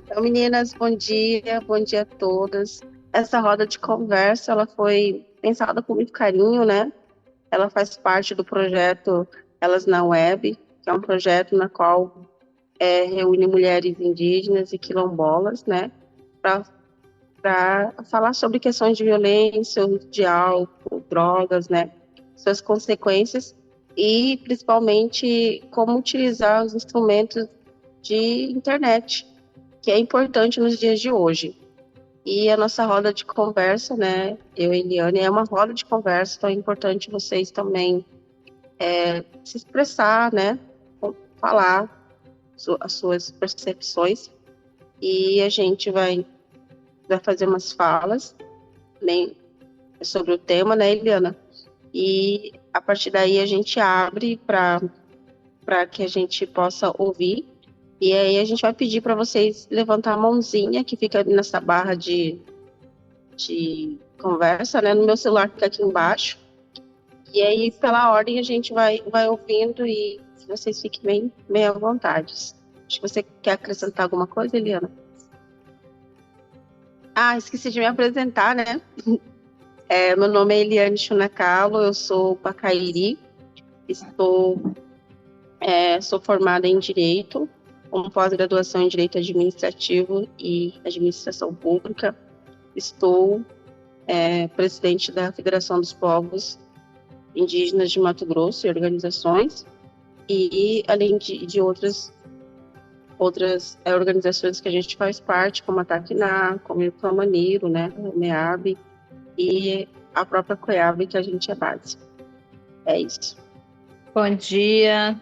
Então, meninas, bom dia a todas. Essa roda de conversa, ela foi pensada com muito carinho, né? Ela faz parte do projeto Elas na Web, que é um projeto na qual reúne mulheres indígenas e quilombolas, né? Para falar sobre questões de violência, uso de álcool, drogas, né? Suas consequências e, principalmente, como utilizar os instrumentos de internet, que é importante nos dias de hoje. E a nossa roda de conversa, né, eu e Eliane, é uma roda de conversa, então é importante vocês também se expressar, né, falar as suas percepções, e a gente vai fazer umas falas bem, sobre o tema, né, Eliana? E a partir daí a gente abre para que a gente possa ouvir. E aí a gente vai pedir para vocês levantar a mãozinha que fica nessa barra de conversa, né? No meu celular fica aqui embaixo. E aí, pela ordem, a gente vai ouvindo e vocês fiquem bem à vontade. Acho que você quer acrescentar alguma coisa, Eliana? Ah, esqueci de me apresentar, né? Meu nome é Eliane Chunacalo, eu sou pacairi, sou formada em Direito, com pós-graduação em Direito Administrativo e Administração Pública. Estou presidente da Federação dos Povos Indígenas de Mato Grosso e organizações, e além de outras organizações que a gente faz parte, como a Taquiná, como o Camaniro, né, o MEAB, e a própria COEAB, que a gente é base. É isso. Bom dia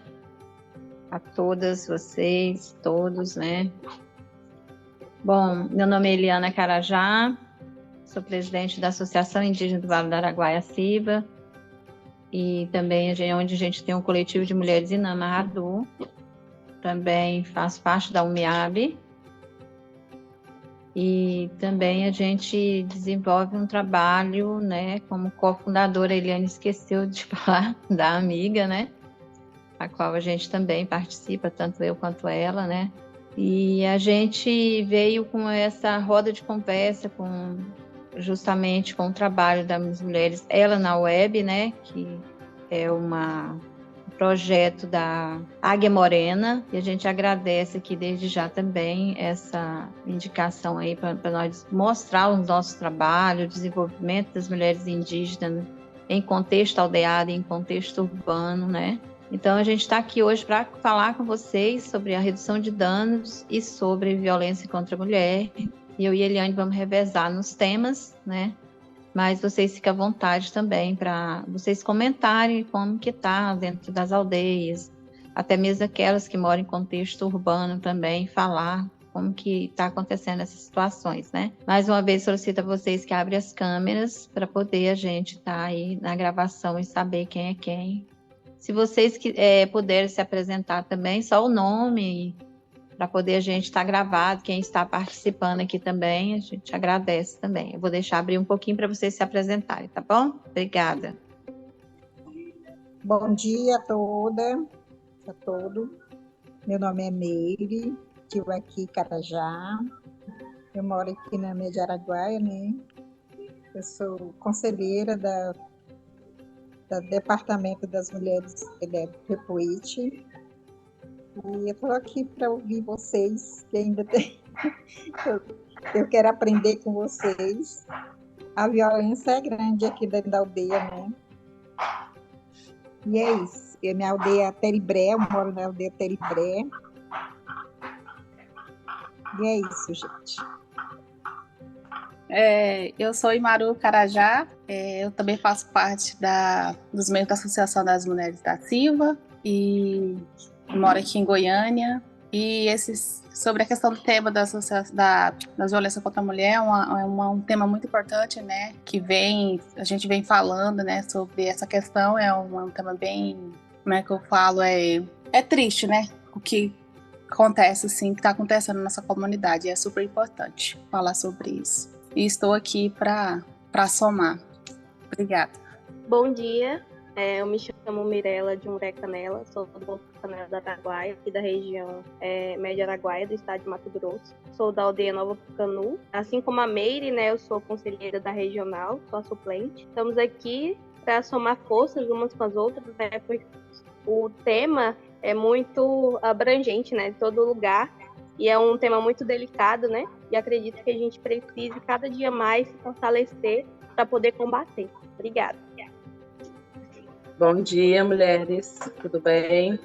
a todas vocês, todos, né? Bom, meu nome é Eliana Carajá, sou presidente da Associação Indígena do Vale do Araguaiaciba e também onde a gente tem um coletivo de mulheres Inama Adu. Também faço parte da UMIAB e também a gente desenvolve um trabalho, né, como cofundadora. A Eliane esqueceu de falar da amiga, né, a qual a gente também participa, tanto eu quanto ela, né, e a gente veio com essa roda de conversa justamente com o trabalho das mulheres, ela na web, né, que é um projeto da Águia Morena, e a gente agradece aqui desde já também essa indicação aí para nós mostrar o nosso trabalho, o desenvolvimento das mulheres indígenas em contexto aldeado, em contexto urbano, né? Então a gente está aqui hoje para falar com vocês sobre a redução de danos e sobre violência contra a mulher. E eu e a Eliane vamos revezar nos temas, né? Mas vocês ficam à vontade também para vocês comentarem como que está dentro das aldeias, até mesmo aquelas que moram em contexto urbano também, falar como que está acontecendo essas situações, né? Mais uma vez solicito a vocês que abrem as câmeras para poder a gente estar aí na gravação e saber quem é quem. Se vocês puderem se apresentar também, só o nome, para poder a gente estar gravado, quem está participando aqui também, a gente agradece também. Eu vou deixar abrir um pouquinho para vocês se apresentarem, tá bom? Obrigada. Bom dia a todos. Meu nome é Meire, estou aqui em Carajá. Eu moro aqui na Média Araguaia, né? Eu sou conselheira do Departamento das Mulheres Repuite. E eu estou aqui para ouvir vocês, que ainda tem. Eu quero aprender com vocês. A violência é grande aqui dentro da aldeia, né? E é isso. Minha aldeia é Teribré, eu moro na aldeia Teribré. E é isso, gente. Eu sou Imaru Carajá, eu também faço parte dos membros da Associação das Mulheres da Silva e moro aqui em Goiânia. E sobre a questão do tema da violência contra a mulher é um tema muito importante, né? Que a gente vem falando, né, sobre essa questão. É um tema bem, como é que eu falo, é triste, né? O que acontece, assim, que está acontecendo na nossa comunidade. É super importante falar sobre isso. E estou aqui para somar. Obrigada. Bom dia, Eu me chamo Mirela de Umuré Canela, sou do Povo Canela da Araguaia, aqui da região Média Araguaia, do estado de Mato Grosso. Sou da aldeia Nova Pucanu. Assim como a Meire, né, eu sou conselheira da regional, sou a suplente. Estamos aqui para somar forças umas com as outras, né, porque o tema é muito abrangente, né, de todo lugar, e é um tema muito delicado, né, e acredito que a gente precise cada dia mais se fortalecer para poder combater. Obrigada. Bom dia, mulheres, tudo bem?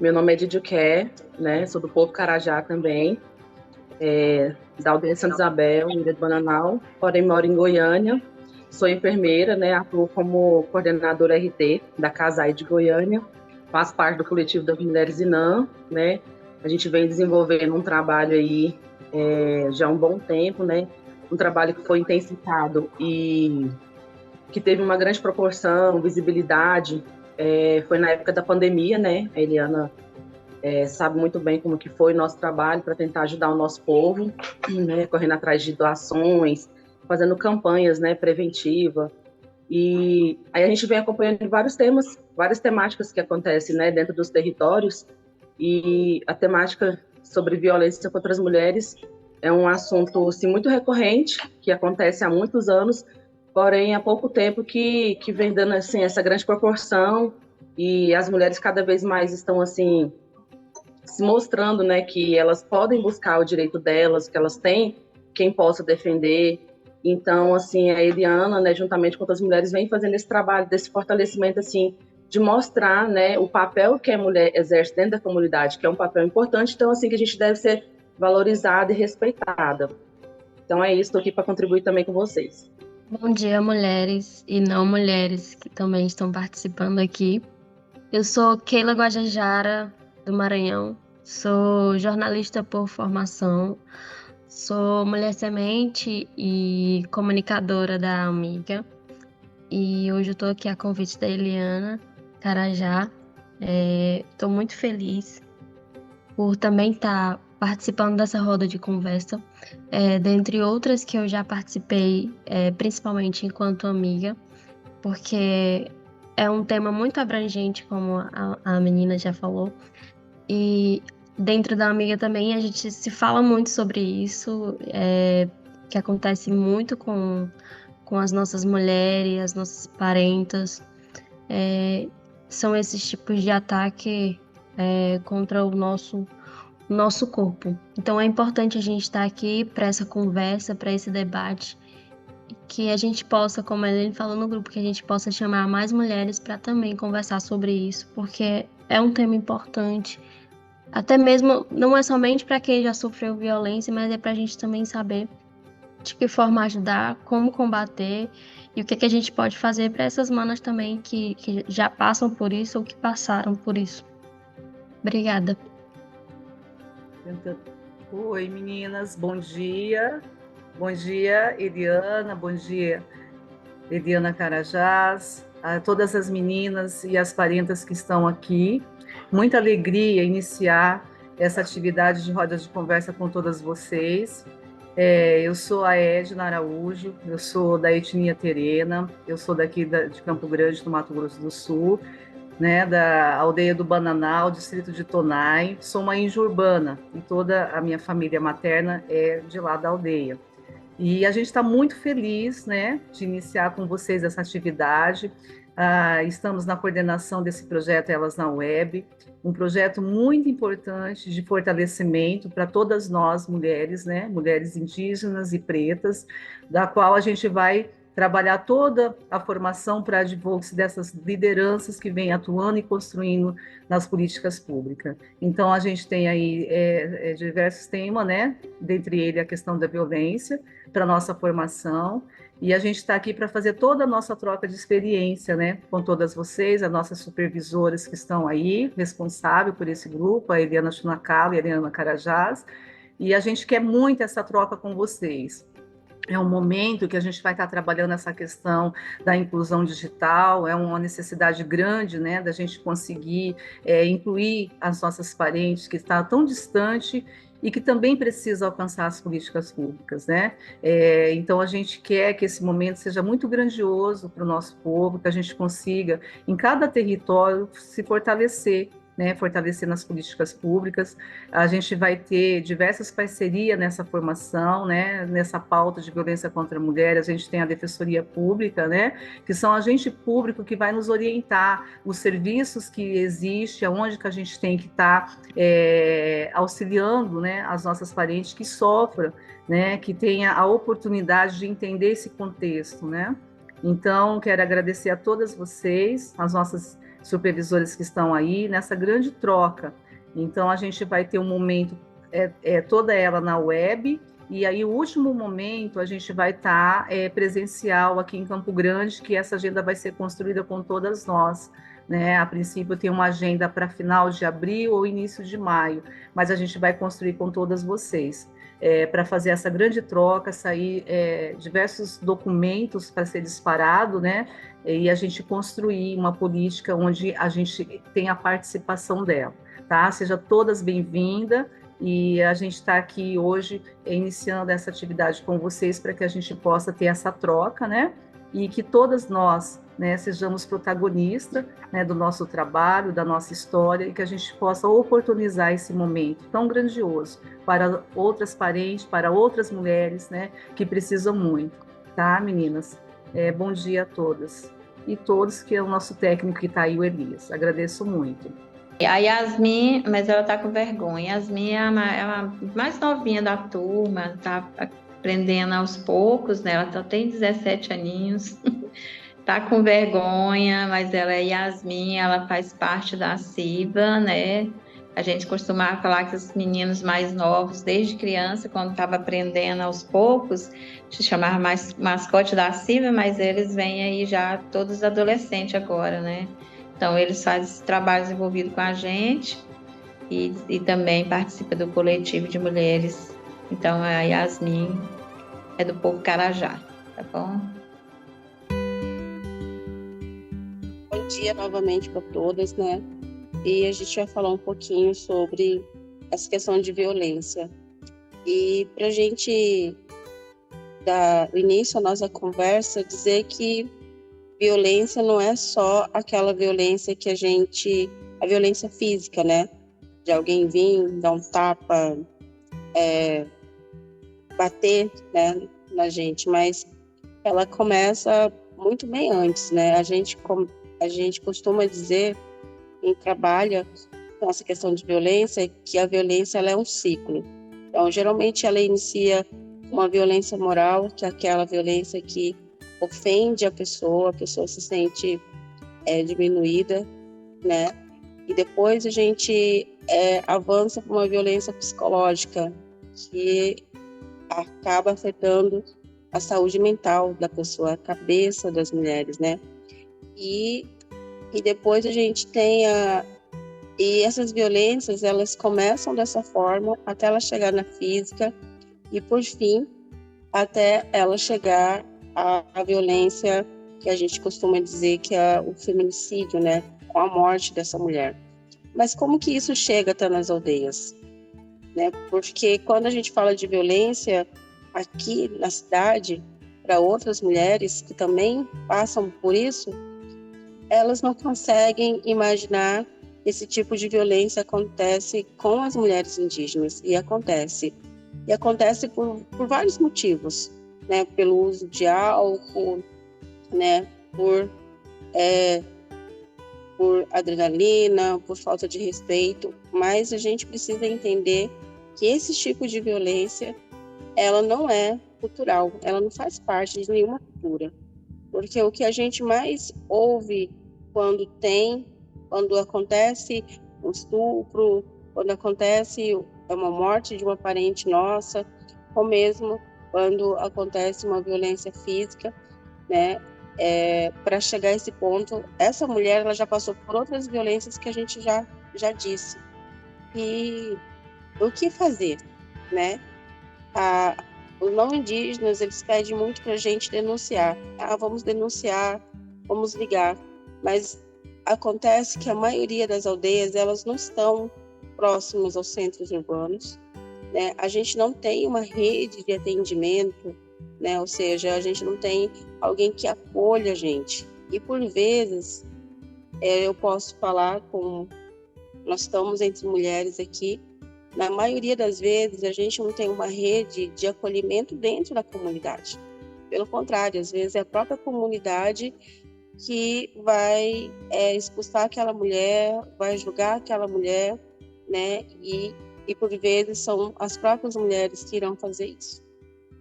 Meu nome é Didiuqué, né? Sou do povo Carajá também, da aldeia Santa Isabel, ilha do Bananal, porém moro em Goiânia. Sou enfermeira, né? Atuo como coordenadora RT da CASAI de Goiânia, faço parte do coletivo das Mulheres INAM, né? A gente vem desenvolvendo um trabalho aí já há um bom tempo, né? Um trabalho que foi intensificado e que teve uma grande proporção, visibilidade, foi na época da pandemia, né? A Eliana sabe muito bem como que foi o nosso trabalho para tentar ajudar o nosso povo, né? Correndo atrás de doações, fazendo campanhas, né, preventiva. E aí a gente vem acompanhando vários temas, várias temáticas que acontecem, né, dentro dos territórios, e a temática sobre violência contra as mulheres é um assunto assim, muito recorrente, que acontece há muitos anos, porém há pouco tempo que vem dando assim, essa grande proporção, e as mulheres cada vez mais estão assim, se mostrando, né, que elas podem buscar o direito delas, que elas têm quem possa defender. Então, assim, a Eliana, né, juntamente com outras mulheres, vem fazendo esse trabalho, desse fortalecimento, assim, de mostrar, né, o papel que a mulher exerce dentro da comunidade, que é um papel importante, então, assim, que a gente deve ser valorizada e respeitada. Então, é isso, estou aqui para contribuir também com vocês. Bom dia, mulheres e não mulheres que também estão participando aqui. Eu sou Keila Guajajara, do Maranhão, sou jornalista por formação, sou mulher semente e comunicadora da Amiga, e hoje eu estou aqui a convite da Eliana Carajá. Estou muito feliz por também estar participando dessa roda de conversa, dentre outras que eu já participei, principalmente enquanto amiga, porque é um tema muito abrangente, como a menina já falou, e dentro da Amiga também a gente se fala muito sobre isso, que acontece muito com as nossas mulheres, as nossas parentas, são esses tipos de ataque contra o nosso corpo. Então é importante a gente estar aqui para essa conversa, para esse debate, que a gente possa, como a Helene falou no grupo, que a gente possa chamar mais mulheres para também conversar sobre isso, porque é um tema importante, até mesmo, não é somente para quem já sofreu violência, mas é para a gente também saber de que forma ajudar, como combater e o que a gente pode fazer para essas manas também que já passam por isso ou que passaram por isso. Obrigada. Oi, meninas, bom dia. Bom dia, Eliana, bom dia, Eliana Carajás, a todas as meninas e as parentas que estão aqui. Muita alegria iniciar essa atividade de roda de conversa com todas vocês. Eu sou a Edna Araújo, eu sou da etnia terena, eu sou daqui de Campo Grande, do Mato Grosso do Sul, né, da aldeia do Bananal, distrito de Tonai. Sou uma índia urbana e toda a minha família materna é de lá da aldeia. E a gente está muito feliz, né, de iniciar com vocês essa atividade. Estamos na coordenação desse projeto Elas na Web, um projeto muito importante de fortalecimento para todas nós mulheres, né, mulheres indígenas e pretas, da qual a gente vai trabalhar toda a formação para a advocacy dessas lideranças que vêm atuando e construindo nas políticas públicas. Então, a gente tem aí diversos temas, né? Dentre eles a questão da violência, para a nossa formação, e a gente está aqui para fazer toda a nossa troca de experiência, né? Com todas vocês, as nossas supervisoras que estão aí, responsáveis por esse grupo, a Eliana Chunacalo e a Eliana Carajás, e a gente quer muito essa troca com vocês. É um momento que a gente vai estar trabalhando essa questão da inclusão digital, é uma necessidade grande, né, da gente conseguir incluir as nossas parentes que estão tão distante e que também precisa alcançar as políticas públicas, né? Então, a gente quer que esse momento seja muito grandioso para o nosso povo, que a gente consiga, em cada território, se fortalecer, né, fortalecer nas políticas públicas. A gente vai ter diversas parcerias nessa formação, né, nessa pauta de violência contra a mulher. A gente tem a Defensoria Pública, né, que são agente público que vai nos orientar os serviços que existem, aonde que a gente tem que estar auxiliando, né, as nossas parentes que sofram, né, que tenha a oportunidade de entender esse contexto, né. Então, quero agradecer a todas vocês, as nossas supervisores que estão aí, nessa grande troca. Então, a gente vai ter um momento, toda ela na web, e aí o último momento a gente vai estar presencial aqui em Campo Grande, que essa agenda vai ser construída com todas nós, né? A princípio tem uma agenda para final de abril ou início de maio, mas a gente vai construir com todas vocês. Para fazer essa grande troca, sair diversos documentos para ser disparado, né? E a gente construir uma política onde a gente tem a participação dela, tá? Seja todas bem-vindas, e a gente está aqui hoje iniciando essa atividade com vocês para que a gente possa ter essa troca, né? E que todas nós, né, sejamos protagonistas, né, do nosso trabalho, da nossa história, e que a gente possa oportunizar esse momento tão grandioso para outras parentes, para outras mulheres, né, que precisam muito, tá, meninas? Bom dia a todas e todos, que é o nosso técnico que está aí, o Elias. Agradeço muito. A Yasmin, mas ela está com vergonha. Yasmin é a mais novinha da turma, está aprendendo aos poucos, né? Ela só tem 17 aninhos. Tá com vergonha, mas ela é Yasmin, ela faz parte da CIVA, né? A gente costumava falar que os meninos mais novos, desde criança, quando estava aprendendo aos poucos, se chamava mais mascote da CIVA, mas eles vêm aí já todos adolescentes agora, né? Então, eles fazem esse trabalho desenvolvido com a gente e também participa do coletivo de mulheres. Então, a Yasmin é do povo Carajá, tá bom? Bom dia novamente para todas, né? E a gente vai falar um pouquinho sobre essa questão de violência. E para a gente dar início à nossa conversa, dizer que violência não é só aquela violência que a violência física, né? De alguém vir, dar um tapa, bater, né, na gente, mas ela começa muito bem antes, né? A gente costuma dizer, quem trabalha com essa questão de violência, que a violência ela é um ciclo. Então, geralmente, ela inicia uma violência moral, que é aquela violência que ofende a pessoa se sente diminuída, né? E depois a gente avança para uma violência psicológica, que acaba afetando a saúde mental da pessoa, a cabeça das mulheres, né? E depois a gente tem e essas violências, elas começam dessa forma até ela chegar na física e, por fim, até ela chegar à violência que a gente costuma dizer que é o feminicídio, né? Com a morte dessa mulher. Mas como que isso chega até nas aldeias? Né? Porque quando a gente fala de violência aqui na cidade, para outras mulheres que também passam por isso, elas não conseguem imaginar esse tipo de violência acontece com as mulheres indígenas, e acontece por vários motivos, né? Pelo uso de álcool, né? Por adrenalina, por falta de respeito, mas a gente precisa entender que esse tipo de violência, ela não é cultural, ela não faz parte de nenhuma cultura, porque o que a gente mais ouve quando acontece um estupro, quando acontece uma morte de uma parente nossa, ou mesmo quando acontece uma violência física, né? Para chegar a esse ponto, essa mulher ela já passou por outras violências que a gente já disse. E o que fazer, né? Os não indígenas, eles pedem muito para a gente denunciar. Vamos denunciar, vamos ligar. Mas acontece que a maioria das aldeias, elas não estão próximas aos centros urbanos. né? A gente não tem uma rede de atendimento, né? Ou seja, a gente não tem alguém que acolha a gente. E por vezes, eu posso falar com... Nós estamos entre mulheres aqui. Na maioria das vezes, a gente não tem uma rede de acolhimento dentro da comunidade. Pelo contrário, às vezes é a própria comunidade que vai expulsar aquela mulher, vai julgar aquela mulher, né? E por vezes são as próprias mulheres que irão fazer isso,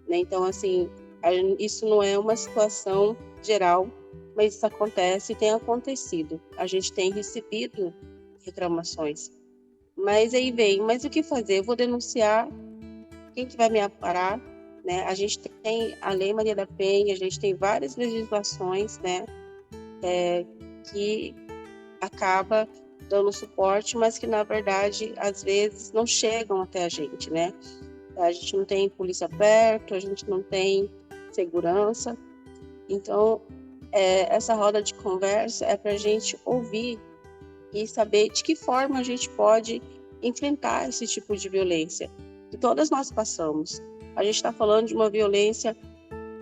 né? Então, assim, isso não é uma situação geral, mas isso acontece e tem acontecido. A gente tem recebido reclamações. Mas aí vem, mas o que fazer? Eu vou denunciar, quem que vai me amparar, né? A gente tem a Lei Maria da Penha, a gente tem várias legislações, né? Que acaba dando suporte, mas que, na verdade, às vezes não chegam até a gente, né? A gente não tem polícia perto, a gente não tem segurança. Então, essa roda de conversa é para a gente ouvir e saber de que forma a gente pode enfrentar esse tipo de violência que todas nós passamos. A gente está falando de uma violência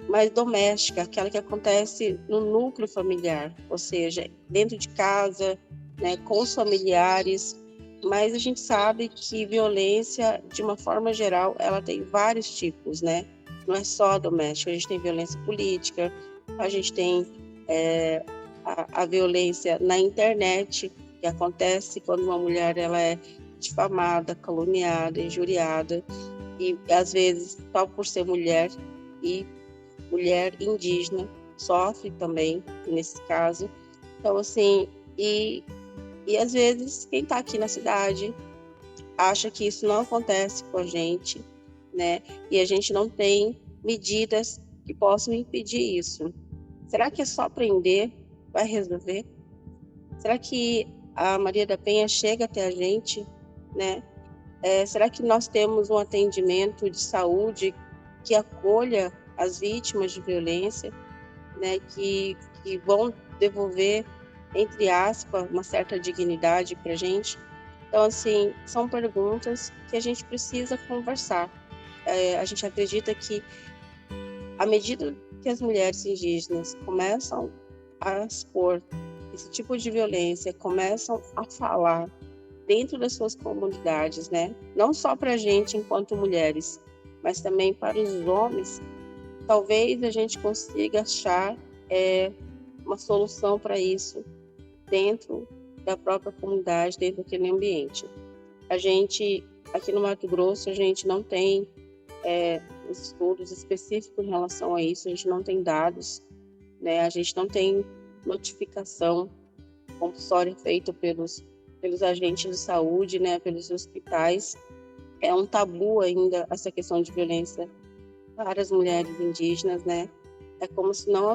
mais doméstica, aquela que acontece no núcleo familiar, ou seja, dentro de casa, né, com os familiares, mas a gente sabe que violência, de uma forma geral, ela tem vários tipos, né? Não é só doméstica, a gente tem violência política, a gente tem a violência na internet, que acontece quando uma mulher ela é difamada, caluniada, injuriada, e às vezes só por ser mulher, e mulher indígena sofre também nesse caso. Então, assim, e às vezes quem está aqui na cidade acha que isso não acontece com a gente, né? E a gente não tem medidas que possam impedir isso. Será que é só prender vai resolver? Será que a Maria da Penha chega até a gente, né? Será que nós temos um atendimento de saúde que acolha as vítimas de violência, né? Que vão devolver, entre aspas, uma certa dignidade para a gente? Então, assim, são perguntas que a gente precisa conversar. A gente acredita que, à medida que as mulheres indígenas começam a expor esse tipo de violência, começam a falar dentro das suas comunidades, né? Não só para a gente enquanto mulheres, mas também para os homens, talvez a gente consiga achar uma solução para isso dentro da própria comunidade, dentro daquele ambiente. A gente, aqui no Mato Grosso, a gente não tem estudos específicos em relação a isso, a gente não tem dados, né? A gente não tem notificação compulsória feita pelos agentes de saúde, né? Pelos hospitais. É um tabu ainda essa questão de violência para as mulheres indígenas, né? É como se não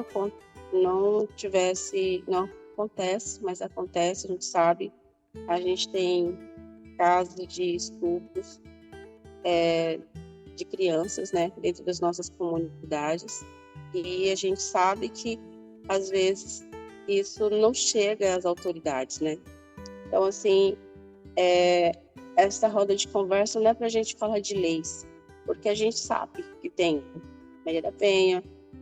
acontece, mas acontece, a gente sabe. A gente tem casos de estupros de crianças, né, dentro das nossas comunidades, e a gente sabe que, às vezes, isso não chega às autoridades, né? Então, assim, essa roda de conversa não é para a gente falar de leis, porque a gente sabe que tem Maria da Penha,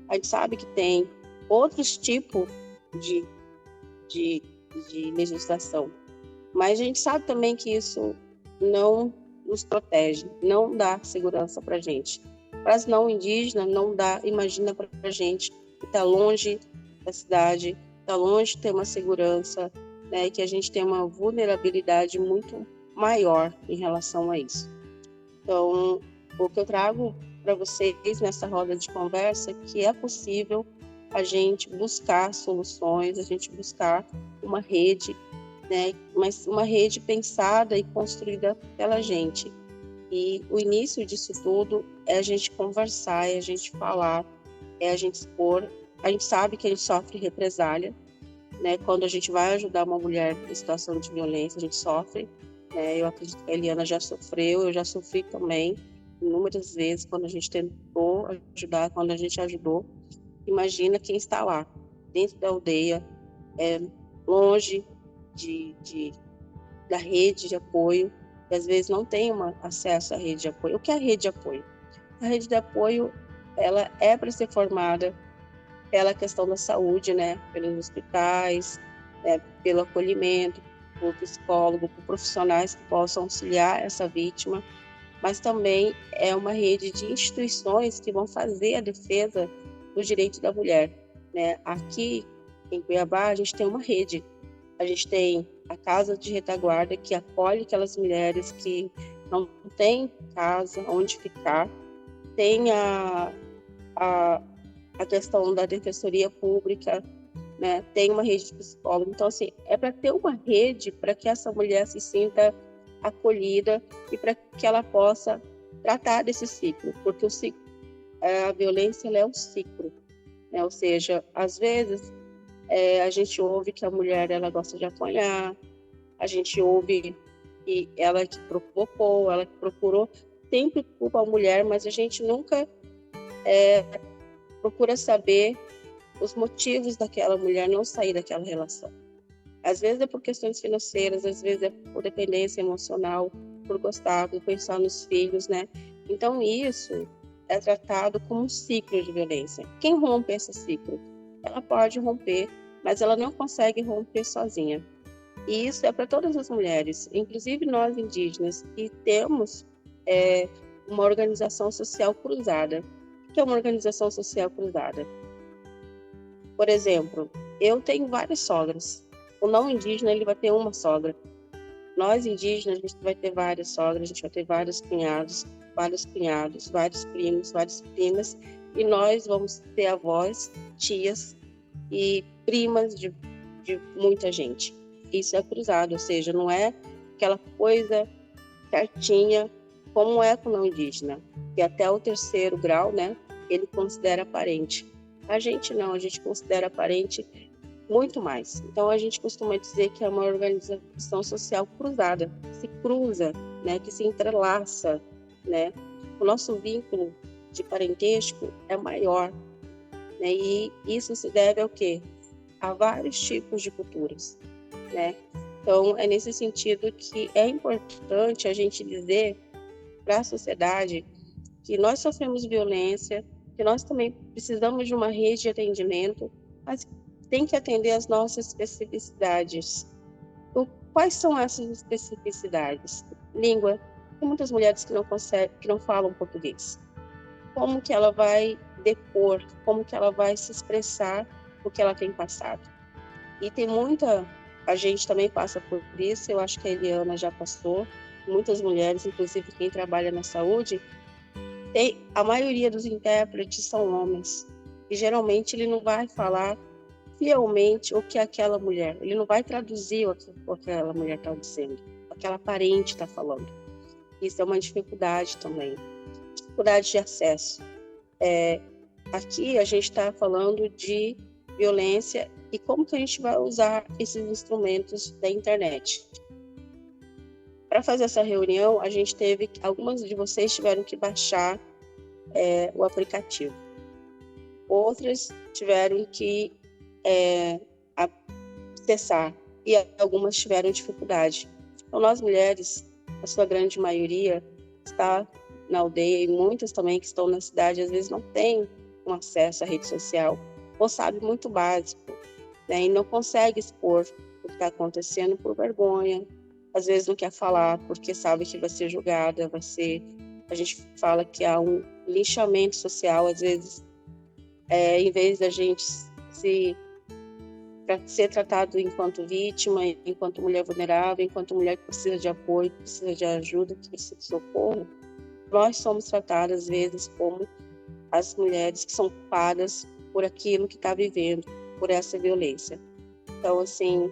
a gente sabe que tem outros tipos de legislação, mas a gente sabe também que isso não nos protege, não dá segurança para a gente. Para as não indígenas, não dá, imagina para a gente que está longe da cidade, está longe de ter uma segurança, né, que a gente tem uma vulnerabilidade muito maior em relação a isso. Então, o que eu trago para vocês nessa roda de conversa é que é possível a gente buscar soluções, a gente buscar uma rede, né, mas uma rede pensada e construída pela gente. E o início disso tudo é a gente conversar, é a gente falar, é a gente expor. A gente sabe que a gente sofre represália, né? Quando a gente vai ajudar uma mulher em situação de violência, a gente sofre, né? Eu acredito que a Eliana já sofreu, eu já sofri também, inúmeras vezes, quando a gente tentou ajudar, quando a gente ajudou. Imagina quem está lá, dentro da aldeia, longe da rede de apoio, que às vezes não têm acesso à rede de apoio. O que é a rede de apoio? A rede de apoio, ela é para ser formada pela questão da saúde, né? Pelos hospitais, né? Pelo acolhimento, por psicólogo, por profissionais que possam auxiliar essa vítima, mas também é uma rede de instituições que vão fazer a defesa do direito da mulher, né? Aqui em Cuiabá a gente tem uma rede, a gente tem a Casa de Retaguarda, que acolhe aquelas mulheres que não têm casa onde ficar, tem a questão da defensoria pública, né? Tem uma rede de psicólogo. Então, assim, é para ter uma rede para que essa mulher se sinta acolhida e para que ela possa tratar desse ciclo, porque a violência ela é um ciclo, né? Ou seja, às vezes a gente ouve que a mulher ela gosta de apanhar, a gente ouve que ela que provocou, ela que procurou, sempre culpa a mulher, mas a gente nunca procura saber os motivos daquela mulher não sair daquela relação. Às vezes é por questões financeiras, às vezes é por dependência emocional, por gostar, por pensar nos filhos, né? Então isso é tratado como um ciclo de violência. Quem rompe esse ciclo? Ela pode romper, mas ela não consegue romper sozinha. E isso é para todas as mulheres, inclusive nós indígenas, que temos uma organização social cruzada. O que é uma organização social cruzada? Por exemplo, eu tenho várias sogras. O não indígena ele vai ter uma sogra. Nós indígenas a gente vai ter várias sogras, a gente vai ter vários cunhados, vários primos, várias primas, e nós vamos ter avós, tias e primas de muita gente. Isso é cruzado, ou seja, não é aquela coisa certinha como é com o não indígena, que até o 3º grau, né, ele considera parente. A gente não, a gente considera parente muito mais. Então a gente costuma dizer que é uma organização social cruzada, que se cruza, né, que se entrelaça, né? O nosso vínculo de parentesco é maior, né? E isso se deve ao quê? A vários tipos de culturas, né? Então é nesse sentido que é importante a gente dizer para a sociedade que nós sofremos violência, que nós também precisamos de uma rede de atendimento, mas tem que atender às nossas especificidades. Então, quais são essas especificidades? Língua. Tem muitas mulheres que não falam português. Como que ela vai depor? Como que ela vai se expressar o que ela tem passado? E tem a gente também passa por isso, eu acho que a Eliana já passou, muitas mulheres, inclusive quem trabalha na saúde, a maioria dos intérpretes são homens, e geralmente ele não vai falar fielmente o que aquela mulher, ele não vai traduzir o que aquela mulher está dizendo, o que aquela parente está falando. Isso é uma dificuldade também, dificuldade de acesso. Aqui a gente está falando de violência e como que a gente vai usar esses instrumentos da internet. Para fazer essa reunião, algumas de vocês tiveram que baixar o aplicativo. Outras tiveram que acessar e algumas tiveram dificuldade. Então, nós mulheres, a sua grande maioria, está na aldeia e muitas também que estão na cidade, às vezes não têm um acesso à rede social ou sabe muito básico, né? E não consegue expor o que está acontecendo por vergonha. Às vezes não quer falar porque sabe que vai ser julgada, a gente fala que há um linchamento social, às vezes, em vez da gente ser tratado enquanto vítima, enquanto mulher vulnerável, enquanto mulher que precisa de apoio, que precisa de ajuda, que precisa de socorro, nós somos tratadas, às vezes, como as mulheres que são culpadas por aquilo que está vivendo, por essa violência. Então, assim,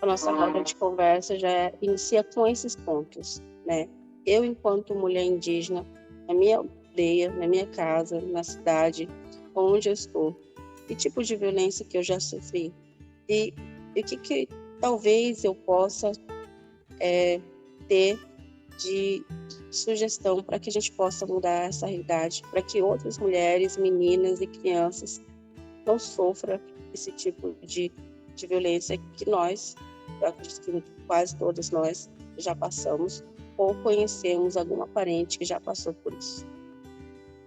a nossa roda de conversa já inicia com esses pontos, né? Eu, enquanto mulher indígena, na minha aldeia, na minha casa, na cidade, onde eu estou, que tipo de violência que eu já sofri e o que talvez eu possa ter de sugestão para que a gente possa mudar essa realidade, para que outras mulheres, meninas e crianças não sofram esse tipo de violência que nós Eu acredito que quase todas nós já passamos ou conhecemos alguma parente que já passou por isso.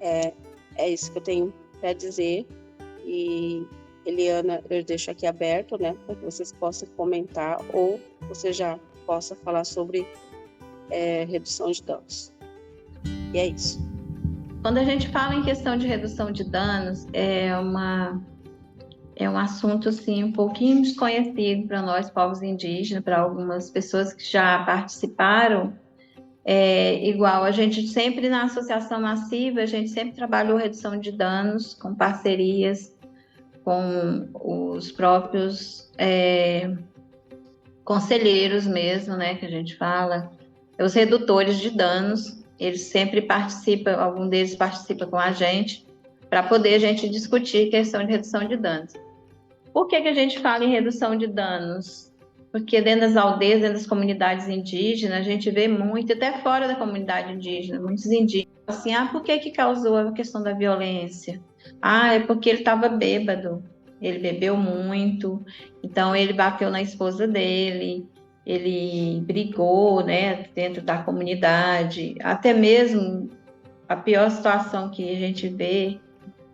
É isso que eu tenho para dizer. E, Eliana, eu deixo aqui aberto, né, para que vocês possam comentar ou você já possa falar sobre redução de danos. E é isso. Quando a gente fala em questão de redução de danos, é um assunto assim, um pouquinho desconhecido para nós, povos indígenas, para algumas pessoas que já participaram. Igual, a gente sempre na Associação Massiva, a gente sempre trabalhou redução de danos com parcerias com os próprios conselheiros mesmo, né, que a gente fala, os redutores de danos, eles sempre participam, algum deles participa com a gente, para poder a gente discutir questão de redução de danos. Por que a gente fala em redução de danos? Porque dentro das aldeias, dentro das comunidades indígenas, a gente vê muito, até fora da comunidade indígena, muitos indígenas, assim, por que causou a questão da violência? É porque ele estava bêbado, ele bebeu muito, então ele bateu na esposa dele, ele brigou, né, dentro da comunidade, até mesmo a pior situação que a gente vê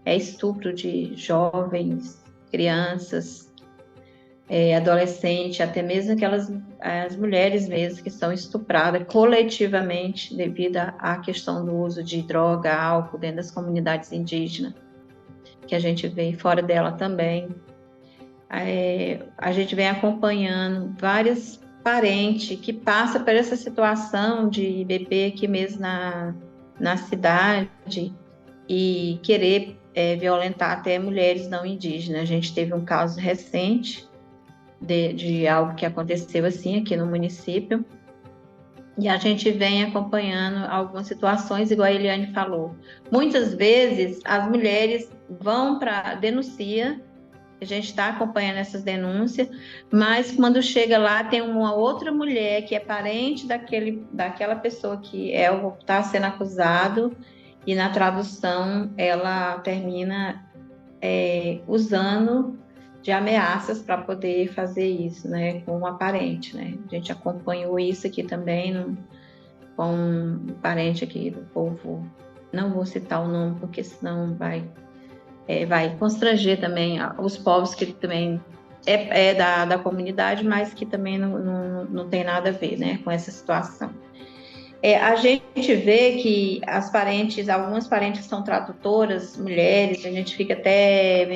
é estupro de jovens, crianças, adolescentes, até mesmo as mulheres mesmo que são estupradas coletivamente devido à questão do uso de droga, álcool dentro das comunidades indígenas, que a gente vê fora dela também. A gente vem acompanhando vários parentes que passam por essa situação de beber aqui mesmo na cidade e querer violentar até mulheres não indígenas. A gente teve um caso recente de algo que aconteceu assim aqui no município, e a gente vem acompanhando algumas situações, igual a Eliane falou. Muitas vezes as mulheres vão para denuncia, a gente está acompanhando essas denúncias, mas quando chega lá tem uma outra mulher que é parente daquela pessoa que está sendo acusado, e na tradução ela termina usando de ameaças para poder fazer isso, né, com uma parente, né? A gente acompanhou isso aqui também com um parente aqui do povo, não vou citar o nome porque senão vai constranger também os povos que também da comunidade, mas que também não tem nada a ver, né, com essa situação. A gente vê que algumas parentes são tradutoras, mulheres, a gente fica até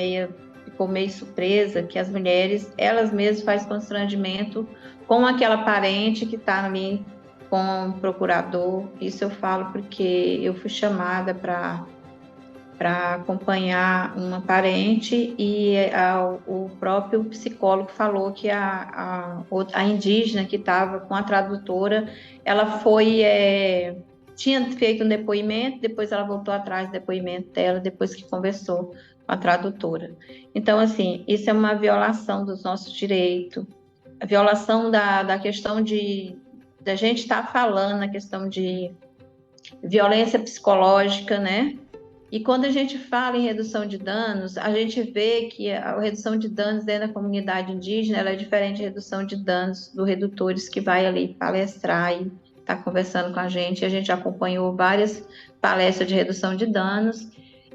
ficou meio surpresa que as mulheres, elas mesmas fazem constrangimento com aquela parente que está ali com o procurador. Isso eu falo porque eu fui chamada para acompanhar uma parente e o próprio psicólogo falou que a indígena que estava com a tradutora, ela tinha feito um depoimento, depois ela voltou atrás do depoimento dela, depois que conversou com a tradutora. Então, assim, isso é uma violação dos nossos direitos, a violação da questão da gente estar falando na questão de violência psicológica, né? E quando a gente fala em redução de danos, a gente vê que a redução de danos dentro da comunidade indígena ela é diferente da redução de danos dos redutores que vai ali palestrar e está conversando com a gente. A gente acompanhou várias palestras de redução de danos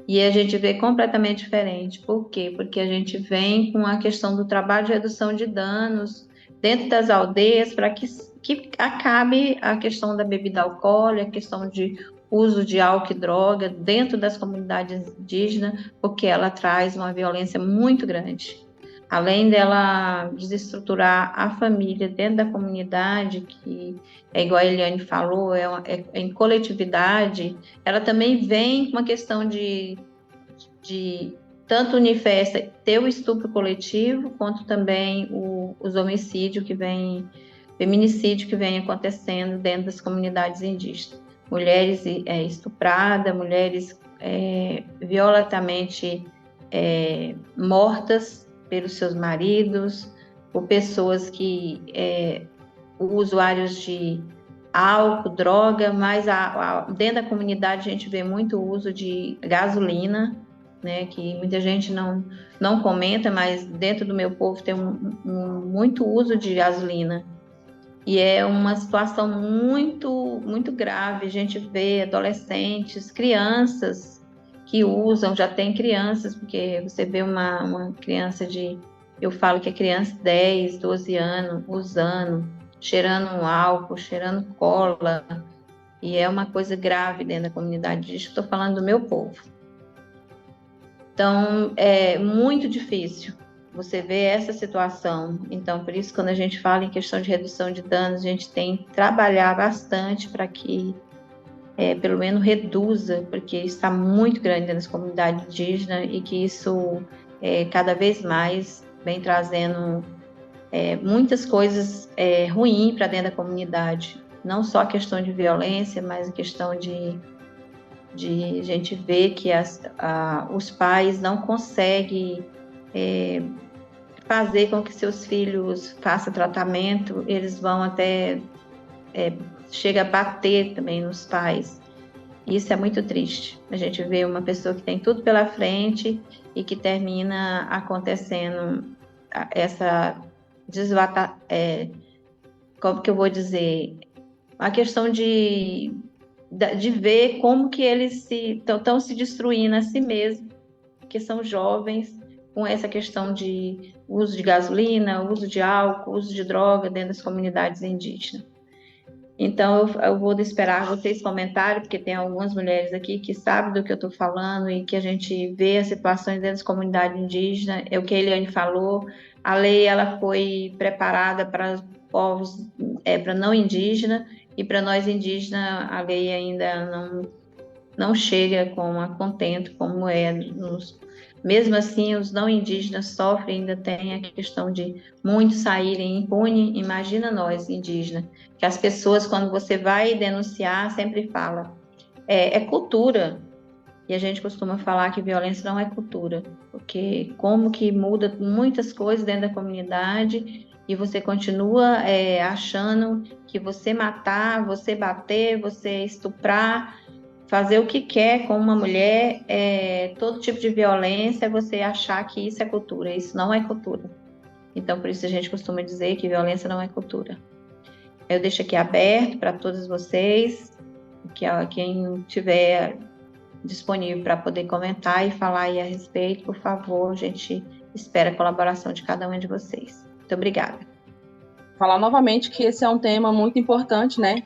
e a gente vê completamente diferente. Por quê? Porque a gente vem com a questão do trabalho de redução de danos dentro das aldeias para que acabe a questão da bebida alcoólica, a questão de uso de álcool e droga dentro das comunidades indígenas, porque ela traz uma violência muito grande. Além dela desestruturar a família dentro da comunidade, que é igual a Eliane falou, em coletividade, ela também vem com uma questão de tanto unifesta ter o estupro coletivo, quanto também os homicídios feminicídio que vem acontecendo dentro das comunidades indígenas. Mulheres estupradas, mulheres violentamente mortas pelos seus maridos, por pessoas que usuários de álcool, droga, mas dentro da comunidade a gente vê muito uso de gasolina, né, que muita gente não comenta, mas dentro do meu povo tem muito uso de gasolina. E é uma situação muito, muito grave. A gente vê adolescentes, crianças que usam, já tem crianças, porque você vê uma criança eu falo que é criança de 10, 12 anos, usando, cheirando um álcool, cheirando cola, e é uma coisa grave dentro da comunidade. Estou falando do meu povo. Então, é muito difícil você ver essa situação. Então, por isso, quando a gente fala em questão de redução de danos, a gente tem que trabalhar bastante para que, pelo menos, reduza, porque está muito grande nas comunidades indígenas e que isso, cada vez mais, vem trazendo muitas coisas ruins para dentro da comunidade. Não só a questão de violência, mas a questão de a gente ver que os pais não conseguem fazer com que seus filhos façam tratamento, eles vão até chega a bater também nos pais. Isso é muito triste. A gente vê uma pessoa que tem tudo pela frente e que termina acontecendo essa como que eu vou dizer, a questão de ver como que eles estão se destruindo a si mesmos, que são jovens, com essa questão de uso de gasolina, uso de álcool, uso de droga dentro das comunidades indígenas. Então, eu vou esperar vocês comentarem, porque tem algumas mulheres aqui que sabem do que eu estou falando e que a gente vê as situações dentro das comunidades indígenas. É o que a Eliane falou, a lei ela foi preparada para os povos, para não indígenas, e para nós indígenas a lei ainda não chega a contento como mesmo assim os não indígenas sofrem, ainda tem a questão de muitos saírem impunes. Imagina nós indígenas, que as pessoas quando você vai denunciar sempre fala é cultura, e a gente costuma falar que violência não é cultura, porque como que muda muitas coisas dentro da comunidade e você continua achando que você matar, você bater, você estuprar, fazer o que quer com uma mulher, todo tipo de violência, você achar que isso é cultura. Isso não é cultura. Então, por isso a gente costuma dizer que violência não é cultura. Eu deixo aqui aberto para todos vocês, quem tiver disponível para poder comentar e falar aí a respeito, por favor, a gente espera a colaboração de cada um de vocês. Muito obrigada. Falar novamente que esse é um tema muito importante, né?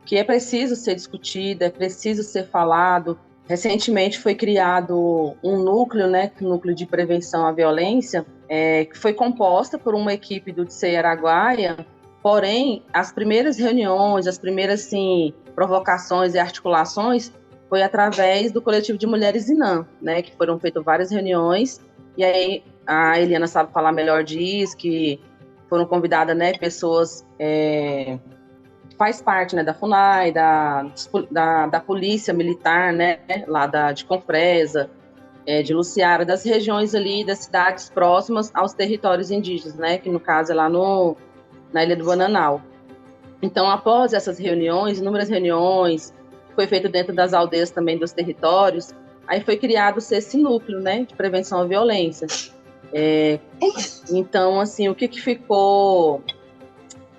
Que é preciso ser discutido, é preciso ser falado. Recentemente foi criado um núcleo, né? O núcleo de prevenção à violência, que foi composta por uma equipe do DCE Araguaia. Porém, as primeiras reuniões, as primeiras provocações e articulações foi através do coletivo de mulheres INAM, né? Que foram feitas várias reuniões. E aí a Eliana sabe falar melhor disso, que foram convidadas, né, pessoas que faz parte, né, da FUNAI, da Polícia Militar, né, lá de Confresa, de Luciara, das regiões ali, das cidades próximas aos territórios indígenas, né, que no caso é lá na Ilha do Bananal. Então, após essas reuniões, inúmeras reuniões, foi feito dentro das aldeias também dos territórios, aí foi criado esse núcleo, né, de prevenção à violência. Então, assim, o que ficou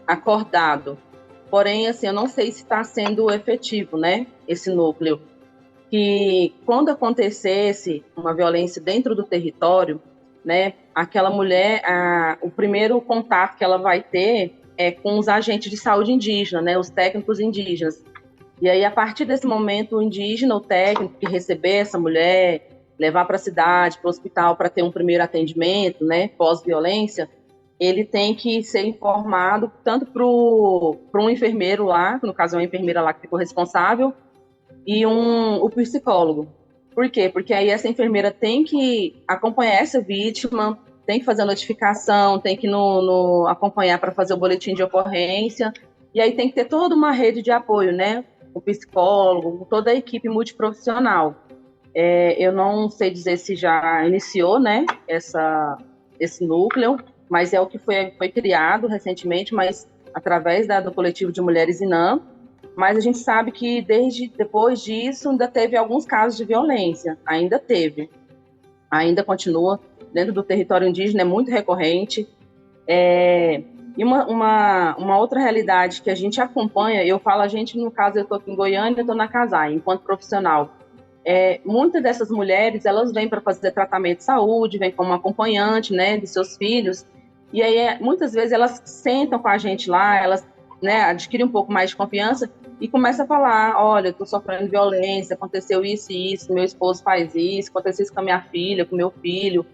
acordado? Porém, assim, eu não sei se está sendo efetivo, né, esse núcleo. Que quando acontecesse uma violência dentro do território, né, aquela mulher, o primeiro contato que ela vai ter é com os agentes de saúde indígena, né, os técnicos indígenas. E aí, a partir desse momento, o indígena, o técnico que receber essa mulher, levar para a cidade, para o hospital, para ter um primeiro atendimento, né, pós-violência, ele tem que ser informado tanto para um enfermeiro lá, que no caso é uma enfermeira lá que ficou responsável, e o psicólogo. Por quê? Porque aí essa enfermeira tem que acompanhar essa vítima, tem que fazer a notificação, tem que acompanhar para fazer o boletim de ocorrência, e aí tem que ter toda uma rede de apoio, né? O psicólogo, toda a equipe multiprofissional. Eu não sei dizer se já iniciou, né, esse núcleo, mas é o que foi criado recentemente, mas através do coletivo de mulheres INAM, mas a gente sabe que depois disso ainda teve alguns casos de violência, ainda continua dentro do território indígena, é muito recorrente. E uma outra realidade que a gente acompanha, eu falo a gente, no caso eu estou aqui em Goiânia, eu estou na CASAI, enquanto profissional. Muitas dessas mulheres, elas vêm para fazer tratamento de saúde, vêm como acompanhante, né, de seus filhos, e aí muitas vezes elas sentam com a gente lá, elas, né, adquirem um pouco mais de confiança e começam a falar, olha, eu estou sofrendo violência, aconteceu isso e isso, meu esposo faz isso, aconteceu isso com a minha filha, com o meu filho.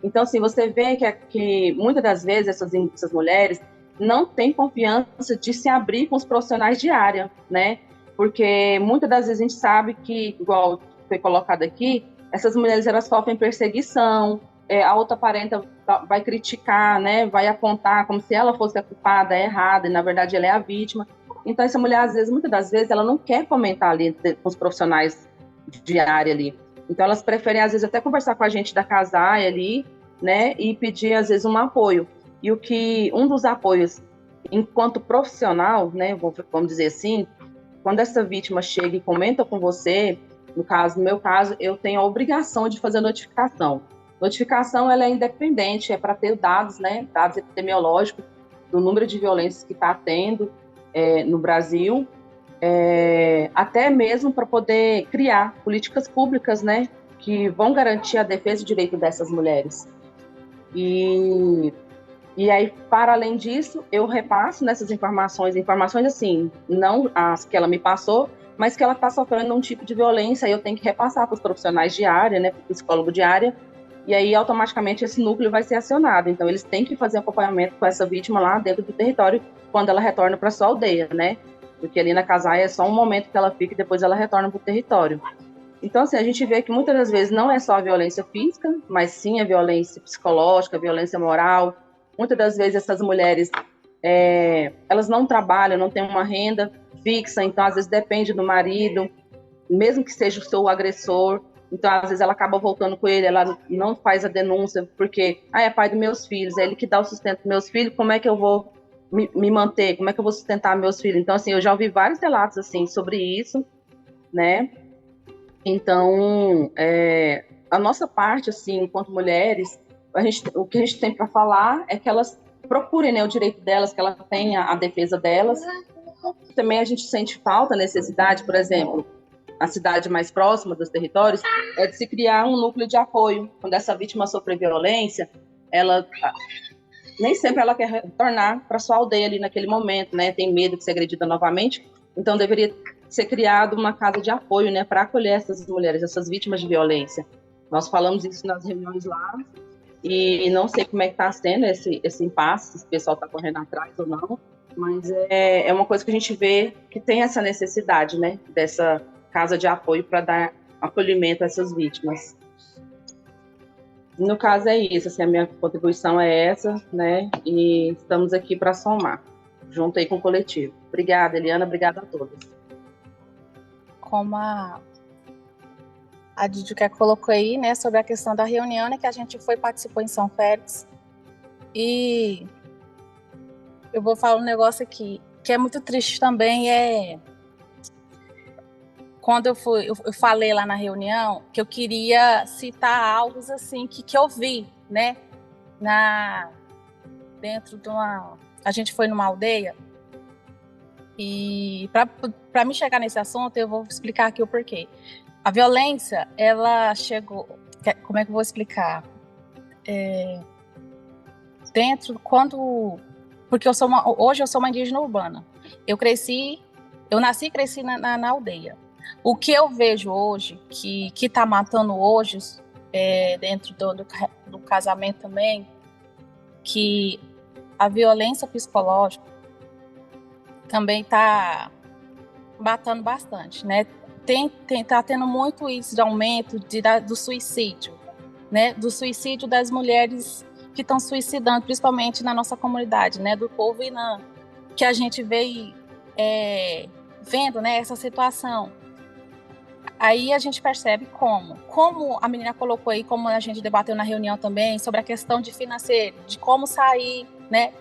Então, assim, você vê que muitas das vezes essas mulheres não têm confiança de se abrir com os profissionais de área, né? Porque muitas das vezes a gente sabe que, igual foi colocado aqui, essas mulheres, elas sofrem perseguição, a outra parenta vai criticar, né? Vai apontar como se ela fosse a culpada, errada, e na verdade ela é a vítima. Então, essa mulher, às vezes, muitas das vezes, ela não quer comentar ali com os profissionais de área ali. Então, elas preferem, às vezes, até conversar com a gente da CASAI ali, né, e pedir, às vezes, um apoio. E um dos apoios, enquanto profissional, né, vamos dizer assim, quando essa vítima chega e comenta com você, no meu caso, eu tenho a obrigação de fazer a notificação. Notificação, ela é independente, é para ter dados, né, dados epidemiológicos do número de violências que está tendo no Brasil, até mesmo para poder criar políticas públicas, né, que vão garantir a defesa e direito dessas mulheres. E aí, para além disso, eu repasso nessas informações assim, não as que ela me passou, mas que ela está sofrendo um tipo de violência, e eu tenho que repassar para os profissionais de área, né, para o psicólogo de área, e aí automaticamente esse núcleo vai ser acionado. Então, eles têm que fazer acompanhamento com essa vítima lá dentro do território, quando ela retorna para sua aldeia, né? Porque ali na CASAI é só um momento que ela fica e depois ela retorna para o território. Então, assim, a gente vê que muitas das vezes não é só a violência física, mas sim a violência psicológica, a violência moral. Muitas das vezes essas mulheres, elas não trabalham, não têm uma renda fixa, então às vezes depende do marido, mesmo que seja o seu agressor. Então, às vezes ela acaba voltando com ele, ela não faz a denúncia, porque é pai dos meus filhos, é ele que dá o sustento dos meus filhos, como é que eu vou me manter, como é que eu vou sustentar meus filhos? Então, assim, eu já ouvi vários relatos, assim, sobre isso, né? Então, a nossa parte, assim, enquanto mulheres, o que a gente tem para falar é que elas procurem, né, o direito delas, que elas tenham a defesa delas. Também a gente sente falta, necessidade, por exemplo, a cidade mais próxima dos territórios, é de se criar um núcleo de apoio. Quando essa vítima sofre violência, nem sempre ela quer retornar para sua aldeia ali naquele momento, né? Tem medo de ser agredida novamente. Então, deveria ser criada uma casa de apoio, né, para acolher essas mulheres, essas vítimas de violência. Nós falamos isso nas reuniões lá, e não sei como é que está sendo esse impasse, se o pessoal está correndo atrás ou não, mas é uma coisa que a gente vê que tem essa necessidade, né, dessa casa de apoio para dar acolhimento a essas vítimas. No caso é isso, assim, a minha contribuição é essa, né, e estamos aqui para somar, junto aí com o coletivo. Obrigada, Eliana, obrigada a todos. Como a Didica colocou aí, né, sobre a questão da reunião, né, que a gente participou em São Félix, e eu vou falar um negócio aqui, que é muito triste também, quando eu falei lá na reunião, que eu queria citar algo assim, que eu vi, né, dentro de a gente foi numa aldeia, e para me chegar nesse assunto, eu vou explicar aqui o porquê. A violência, ela chegou... Como é que eu vou explicar? Porque hoje eu sou uma indígena urbana. Eu nasci e cresci na aldeia. O que eu vejo hoje, que está matando hoje, dentro do casamento também, que a violência psicológica também está matando bastante, né? Tá tendo muito isso de aumento do suicídio, né? Do suicídio das mulheres que estão suicidando, principalmente na nossa comunidade, né? Do povo Inã, que a gente vê vendo, né, essa situação. Aí a gente percebe como a menina colocou aí, como a gente debateu na reunião também, sobre a questão de financeiro, de como sair, né,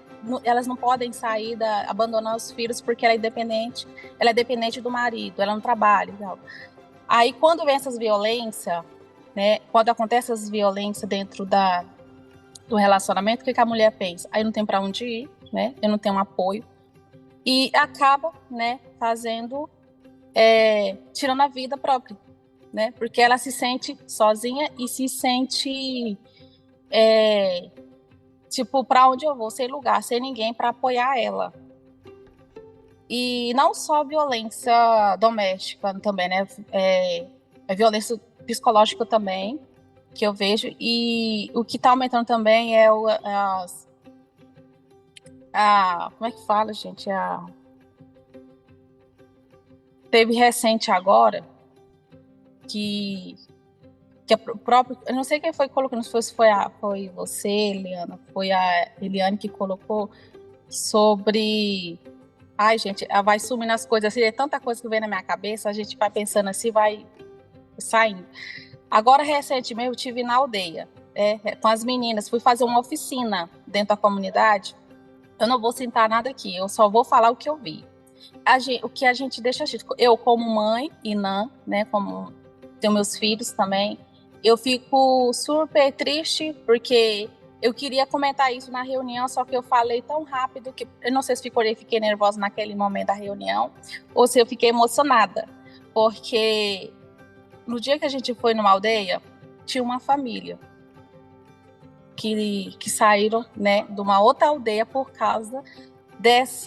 elas não podem sair, abandonar os filhos porque ela é dependente do marido, ela não trabalha. Então. Aí, quando vem essas violências, né, quando acontece essas violências dentro do relacionamento, o que a mulher pensa? Aí não tem para onde ir, né, eu não tenho um apoio, e acaba, né, tirando a vida própria, né, porque ela se sente sozinha e se sente... tipo, para onde eu vou, sem lugar, sem ninguém para apoiar ela. E não só violência doméstica também, né? É violência psicológica também, que eu vejo. E o que está aumentando também é como é que fala, gente? Teve recente agora que o próprio, eu não sei quem foi que colocou, não sei se foi você, Eliana, foi a Eliane que colocou sobre... Ai, gente, vai sumindo as coisas, assim, é tanta coisa que vem na minha cabeça, a gente vai pensando assim, vai saindo. Agora, recentemente, eu estive na aldeia, com as meninas, fui fazer uma oficina dentro da comunidade. Eu não vou citar nada aqui, eu só vou falar o que eu vi. O que a gente deixa... Eu, como mãe, Inã, né, como tenho meus filhos também, eu fico super triste, porque eu queria comentar isso na reunião, só que eu falei tão rápido que eu não sei se fiquei nervosa naquele momento da reunião, ou se eu fiquei emocionada, porque no dia que a gente foi numa aldeia, tinha uma família que saíram, né, de uma outra aldeia por causa desse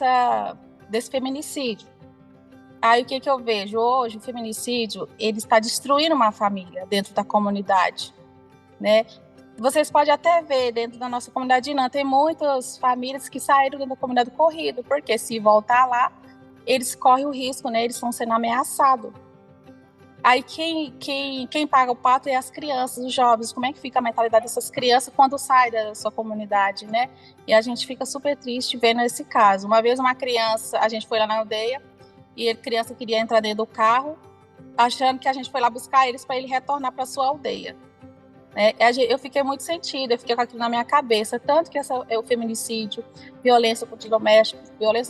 feminicídio. Aí o que eu vejo hoje? O feminicídio, ele está destruindo uma família dentro da comunidade, né? Vocês podem até ver dentro da nossa comunidade Inã, tem muitas famílias que saíram dentro da comunidade do corrido, porque se voltar lá, eles correm o risco, né? Eles estão sendo ameaçados. Aí quem paga o pato é as crianças, os jovens. Como é que fica a mentalidade dessas crianças quando sai da sua comunidade, né? E a gente fica super triste vendo esse caso. Uma vez uma criança, a gente foi lá na aldeia, e a criança queria entrar dentro do carro, achando que a gente foi lá buscar eles para ele retornar para sua aldeia. Eu fiquei muito sentida, eu fiquei com aquilo na minha cabeça, tanto que o feminicídio, violência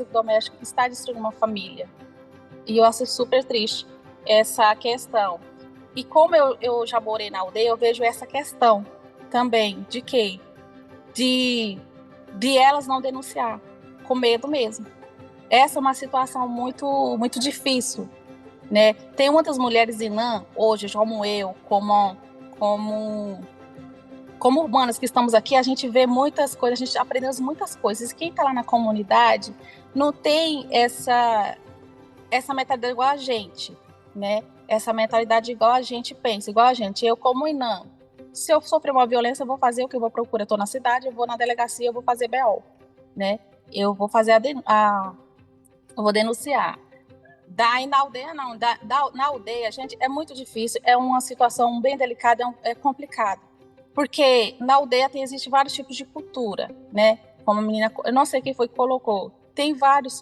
doméstica está destruindo uma família. E eu acho super triste essa questão. E como eu já morei na aldeia, eu vejo essa questão também, de quê? De elas não denunciar, com medo mesmo. Essa é uma situação muito, muito difícil, né? Tem muitas mulheres Inã, hoje, como eu, como humanas que estamos aqui, a gente vê muitas coisas, a gente aprendeu muitas coisas. Quem está lá na comunidade não tem essa mentalidade igual a gente, né? Essa mentalidade igual a gente pensa, igual a gente. Eu, como Inã, se eu sofrer uma violência, eu vou fazer o que eu vou procurar. Eu estou na cidade, eu vou na delegacia, eu vou fazer BO, né? Eu vou fazer eu vou denunciar. Daí na aldeia, não. Na aldeia, gente, é muito difícil, é uma situação bem delicada, é complicado. Porque na aldeia existe vários tipos de cultura, né? Como a menina, eu não sei quem foi que colocou, tem vários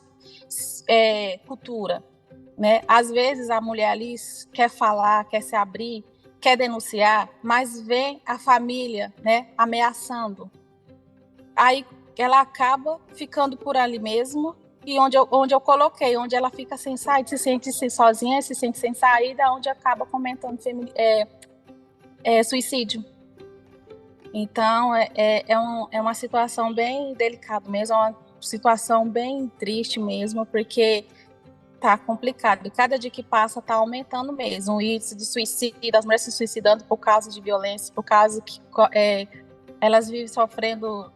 cultura, né? Às vezes a mulher ali quer falar, quer se abrir, quer denunciar, mas vem a família, né, ameaçando. Aí ela acaba ficando por ali mesmo, e onde eu coloquei, onde ela fica sem saída, se sente sozinha, se sente sem saída, onde acaba comentando suicídio. Então, é uma situação bem delicada mesmo, é uma situação bem triste mesmo, porque tá complicado. Cada dia que passa tá aumentando mesmo o índice de suicídio, as mulheres se suicidando por causa de violência, por causa que elas vivem sofrendo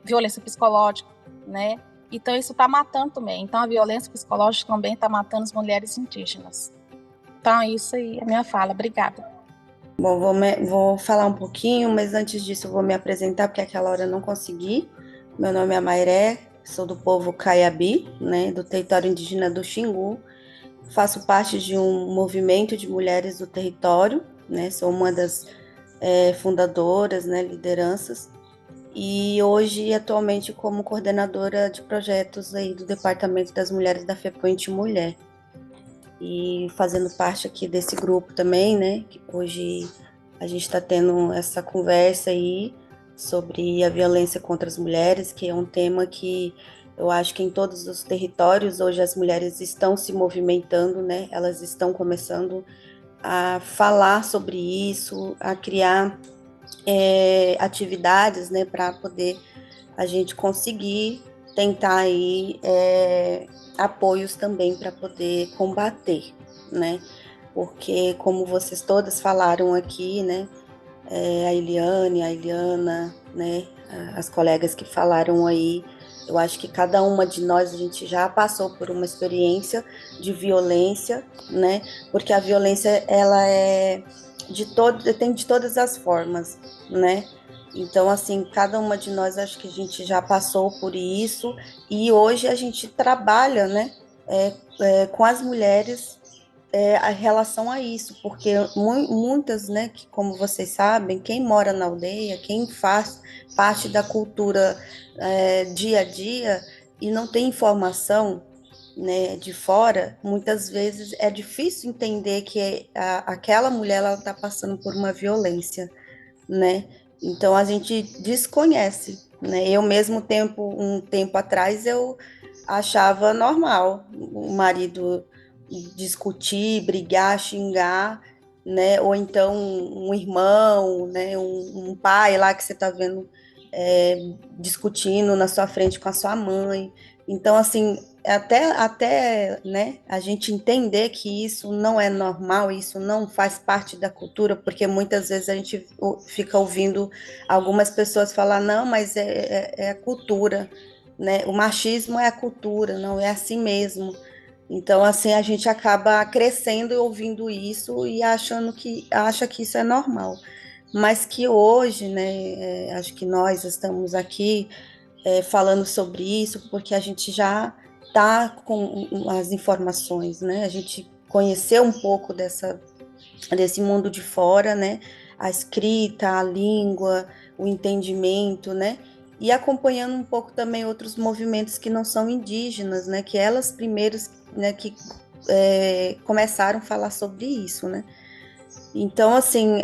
violência psicológica, né? Então, isso está matando também. Então, a violência psicológica também está matando as mulheres indígenas. Então, isso aí é a minha fala. Obrigada. Bom, vou falar um pouquinho, mas antes disso eu vou me apresentar, porque aquela hora eu não consegui. Meu nome é Mairé, sou do povo Caiabi, né, do território indígena do Xingu. Faço parte de um movimento de mulheres do território, né, sou uma das fundadoras, né, lideranças. E hoje, atualmente, como coordenadora de projetos aí do Departamento das Mulheres da FEPOINT Mulher. E fazendo parte aqui desse grupo também, né, que hoje a gente está tendo essa conversa aí sobre a violência contra as mulheres, que é um tema que eu acho que em todos os territórios hoje as mulheres estão se movimentando, né? Elas estão começando a falar sobre isso, a criar atividades, né, para poder a gente conseguir tentar aí apoios também para poder combater, né? Porque como vocês todas falaram aqui, né? A Eliane, a Eliana, né? As colegas que falaram aí, eu acho que cada uma de nós a gente já passou por uma experiência de violência, né? Porque a violência ela tem de todas as formas, né? Então, assim, cada uma de nós acho que a gente já passou por isso e hoje a gente trabalha, né? Com as mulheres a relação a isso, porque muitas, né, que como vocês sabem, quem mora na aldeia, quem faz parte da cultura dia a dia e não tem informação, né, de fora, muitas vezes é difícil entender que aquela mulher ela está passando por uma violência, né? Então a gente desconhece, né? Eu mesmo um tempo atrás eu achava normal o marido discutir, brigar, xingar, né? Ou então um irmão, né? Um pai lá que você está vendo discutindo na sua frente com a sua mãe. Então, assim, até né, a gente entender que isso não é normal, isso não faz parte da cultura, porque muitas vezes a gente fica ouvindo algumas pessoas falar, não, mas é a cultura, né? O machismo é a cultura, não é assim mesmo. Então, assim, a gente acaba crescendo e ouvindo isso e acha que isso é normal. Mas que hoje, né, acho que nós estamos aqui falando sobre isso porque a gente já está com as informações, né? A gente conheceu um pouco desse mundo de fora, né? A escrita, a língua, o entendimento, né? E acompanhando um pouco também outros movimentos que não são indígenas, né? Que elas primeiras, né? Que começaram a falar sobre isso, né? Então, assim,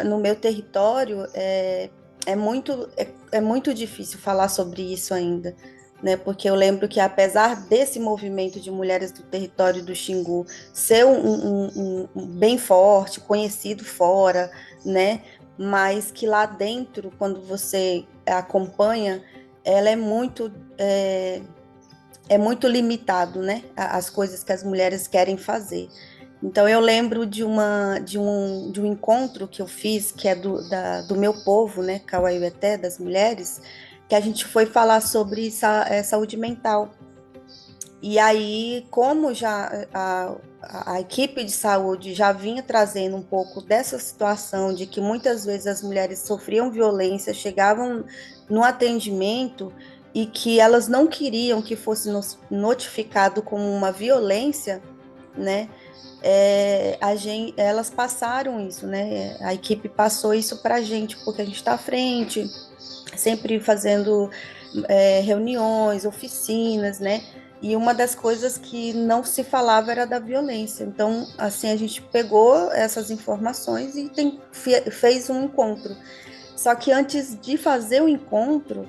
no meu território é muito difícil falar sobre isso ainda, né? Porque eu lembro que apesar desse movimento de mulheres do território do Xingu ser um bem forte, conhecido fora, né? Mas que lá dentro, quando você acompanha, ela é muito limitado, né? As coisas que as mulheres querem fazer. Então eu lembro de um encontro que eu fiz, que é do meu povo, né, Kawaiueté, das mulheres, que a gente foi falar sobre saúde mental. E aí, como já a equipe de saúde já vinha trazendo um pouco dessa situação de que muitas vezes as mulheres sofriam violência, chegavam no atendimento e que elas não queriam que fosse notificado como uma violência, né? Elas passaram isso, né? A equipe passou isso para a gente, porque a gente está à frente, sempre fazendo reuniões, oficinas, né? E uma das coisas que não se falava era da violência. Então, assim, a gente pegou essas informações e fez um encontro. Só que antes de fazer o encontro,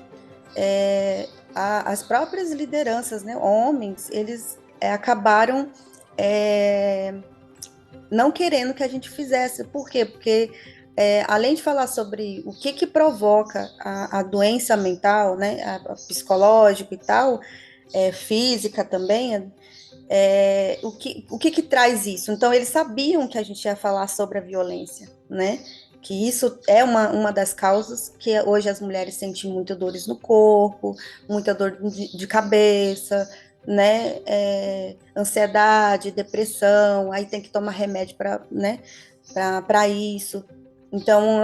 as próprias lideranças, né, homens, eles acabaram não querendo que a gente fizesse. Por quê? Porque além de falar sobre o que provoca a doença mental, né, a psicológica e tal, física também, o que traz isso? Então, eles sabiam que a gente ia falar sobre a violência, né? Que isso é uma das causas que hoje as mulheres sentem muitas dores no corpo, muita dor de cabeça, né? Ansiedade, depressão, aí tem que tomar remédio para, né? Para isso. Então,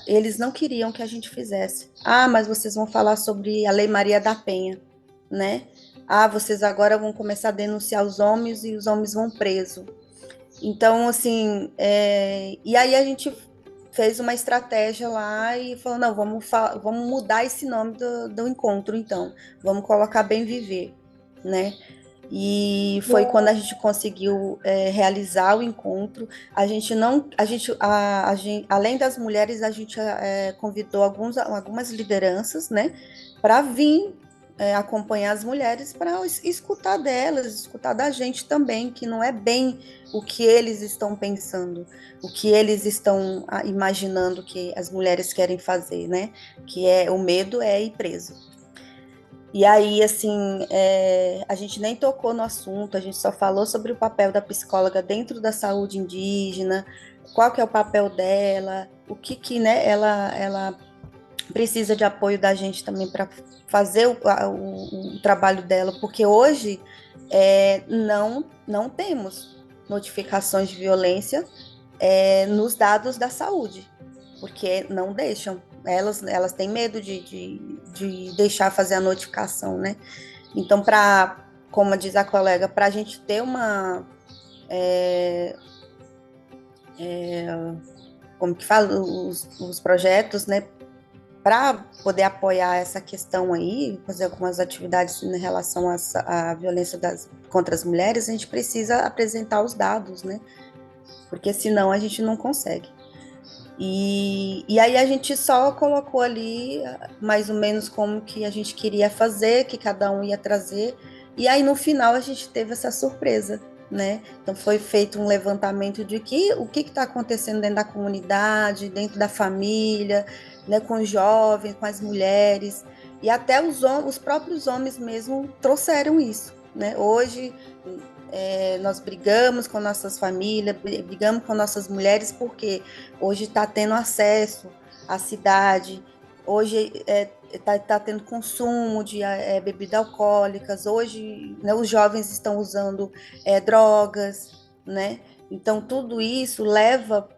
eles não queriam que a gente fizesse. Ah, mas vocês vão falar sobre a Lei Maria da Penha, né? Ah, vocês agora vão começar a denunciar os homens e os homens vão presos. Então, assim, e aí a gente fez uma estratégia lá e falou, não, vamos mudar esse nome do encontro, então. Vamos colocar Bem Viver, né? E foi quando a gente conseguiu realizar o encontro. Além das mulheres, a gente convidou algumas lideranças, né, para vir acompanhar as mulheres, para escutar delas, escutar da gente também, que não é bem o que eles estão pensando, o que eles estão imaginando que as mulheres querem fazer, né? Que o medo é ir preso. E aí, assim, a gente nem tocou no assunto, a gente só falou sobre o papel da psicóloga dentro da saúde indígena, qual que é o papel dela, o que né, ela precisa de apoio da gente também para fazer o trabalho dela, porque hoje não temos notificações de violência nos dados da saúde, porque não deixam. Elas têm medo de deixar fazer a notificação, né? Então, como diz a colega, para a gente ter como que fala, os projetos, né? Para poder apoiar essa questão aí, fazer algumas atividades em relação à violência contra as mulheres, a gente precisa apresentar os dados, né? Porque senão a gente não consegue. E aí a gente só colocou ali mais ou menos como que a gente queria fazer, que cada um ia trazer, e aí no final a gente teve essa surpresa, né? Então foi feito um levantamento de o que está acontecendo dentro da comunidade, dentro da família, né, com os jovens, com as mulheres, e até os próprios homens mesmo trouxeram isso, né? Hoje nós brigamos com nossas famílias, brigamos com nossas mulheres, porque hoje está tendo acesso à cidade, hoje está tendo consumo de bebidas alcoólicas, hoje, né, os jovens estão usando drogas, né? Então, tudo isso leva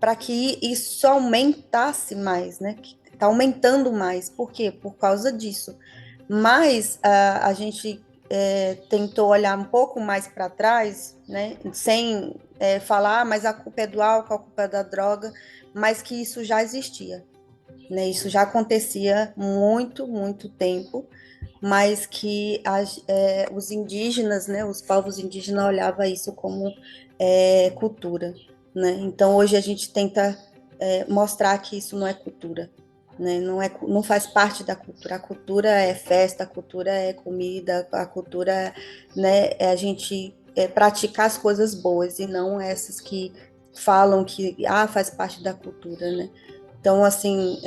para que isso aumentasse mais, né? Está aumentando mais. Por quê? Por causa disso. Mas a gente tentou olhar um pouco mais para trás, né, sem falar, mas a culpa é do álcool, a culpa é da droga, mas que isso já existia, né, isso já acontecia muito, muito tempo, mas que os indígenas, né, os povos indígenas olhavam isso como cultura, né, então hoje a gente tenta mostrar que isso não é cultura, né? Não faz parte da cultura. A cultura é festa, a cultura é comida, a cultura, né, é a gente praticar as coisas boas e não essas que falam que faz parte da cultura, né? Então, assim,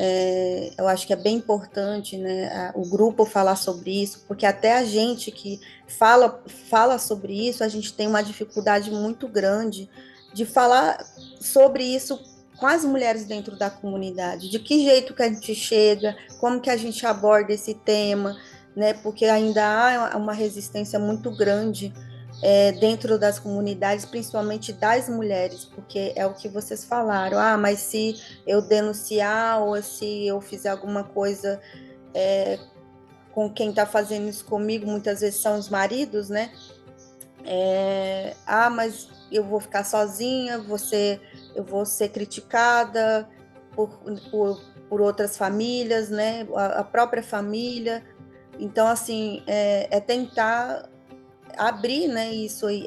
eu acho que é bem importante, né, o grupo falar sobre isso, porque até a gente que fala sobre isso, a gente tem uma dificuldade muito grande de falar sobre isso com as mulheres dentro da comunidade, de que jeito que a gente chega, como que a gente aborda esse tema, né? Porque ainda há uma resistência muito grande dentro das comunidades, principalmente das mulheres, porque é o que vocês falaram, mas se eu denunciar ou se eu fizer alguma coisa com quem está fazendo isso comigo, muitas vezes são os maridos, né? Mas eu vou ficar sozinha, eu vou ser criticada por outras famílias, né? A própria família. Então, assim, tentar abrir, né,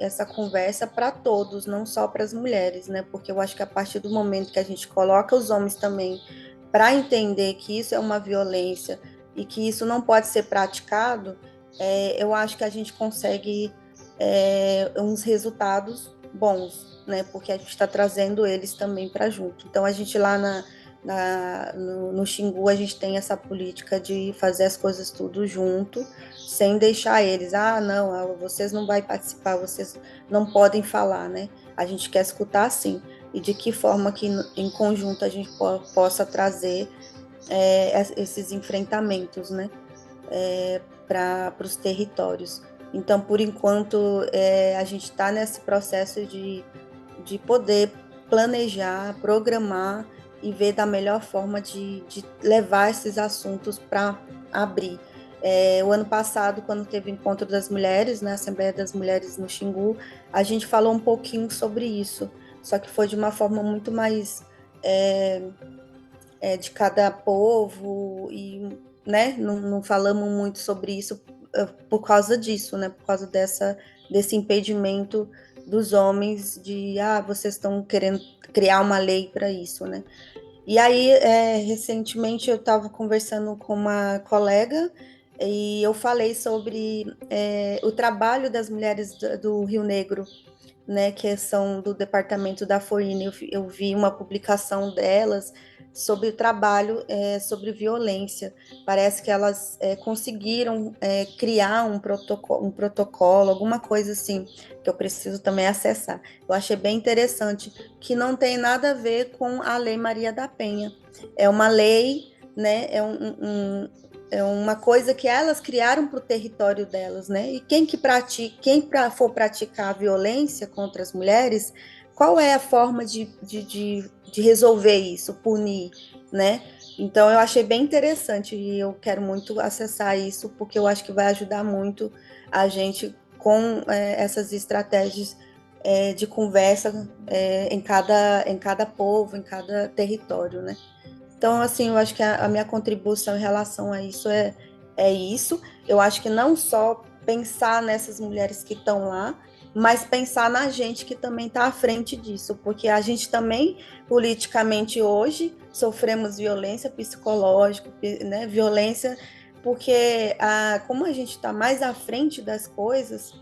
essa conversa para todos, não só para as mulheres, né? Porque eu acho que a partir do momento que a gente coloca os homens também para entender que isso é uma violência e que isso não pode ser praticado, eu acho que a gente consegue uns resultados bons, né? Porque a gente está trazendo eles também para junto. Então, a gente lá no Xingu, a gente tem essa política de fazer as coisas tudo junto, sem deixar eles, não, vocês não vão participar, vocês não podem falar, né? A gente quer escutar sim, e de que forma que em conjunto a gente possa trazer esses enfrentamentos, né? Para os territórios. Então, por enquanto, a gente está nesse processo de poder planejar, programar e ver da melhor forma de levar esses assuntos para abrir. O ano passado, quando teve o Encontro das Mulheres, na Assembleia das Mulheres no Xingu, a gente falou um pouquinho sobre isso, só que foi de uma forma muito mais de cada povo, e né, não falamos muito sobre isso por causa disso, né? Por causa desse impedimento dos homens de, vocês estão querendo criar uma lei para isso, né? E aí, recentemente, eu estava conversando com uma colega e eu falei sobre o trabalho das mulheres do Rio Negro, né, que são do departamento da FOINE. Eu vi uma publicação delas sobre o trabalho sobre violência. Parece que elas conseguiram criar um protocolo, alguma coisa assim, que eu preciso também acessar. Eu achei bem interessante, que não tem nada a ver com a Lei Maria da Penha. É uma lei, né, é uma coisa que elas criaram para o território delas, né? E quem for praticar a violência contra as mulheres, qual é a forma de resolver isso, punir, né? Então, eu achei bem interessante e eu quero muito acessar isso, porque eu acho que vai ajudar muito a gente com essas estratégias de conversa em cada povo, em cada território, né? Então, assim, eu acho que a minha contribuição em relação a isso é isso. Eu acho que não só pensar nessas mulheres que estão lá, mas pensar na gente que também está à frente disso, porque a gente também, politicamente hoje, sofremos violência psicológica, né, violência, porque como a gente está mais à frente das coisas,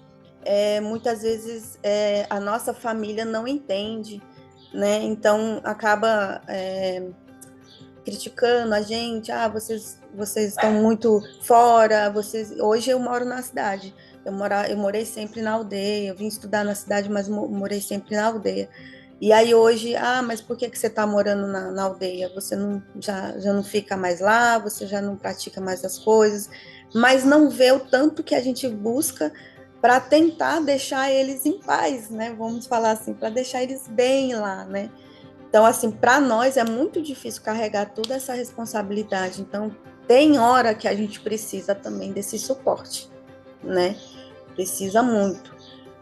muitas vezes a nossa família não entende, né, então acaba criticando a gente, vocês estão muito fora, hoje eu moro na cidade, eu morei sempre na aldeia, eu vim estudar na cidade, mas morei sempre na aldeia. E aí hoje, mas por que você está morando na aldeia? Você já não fica mais lá, você já não pratica mais as coisas, mas não vê o tanto que a gente busca para tentar deixar eles em paz, né? Vamos falar assim, para deixar eles bem lá, né? Então, assim, para nós é muito difícil carregar toda essa responsabilidade. Então, tem hora que a gente precisa também desse suporte, né? Precisa muito.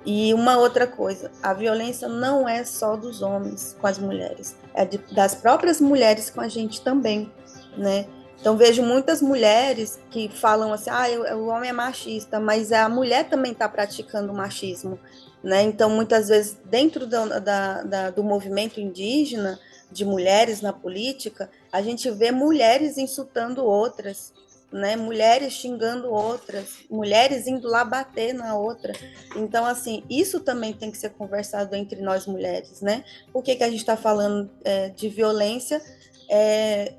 E uma outra coisa, a violência não é só dos homens com as mulheres, é das próprias mulheres com a gente também, né? Então, vejo muitas mulheres que falam assim, o homem é machista, mas a mulher também está praticando machismo, né? Então, muitas vezes, dentro do movimento indígena, de mulheres na política, a gente vê mulheres insultando outras, né? Mulheres xingando outras, mulheres indo lá bater na outra. Então, assim, isso também tem que ser conversado entre nós mulheres, né? Por que a gente está falando de violência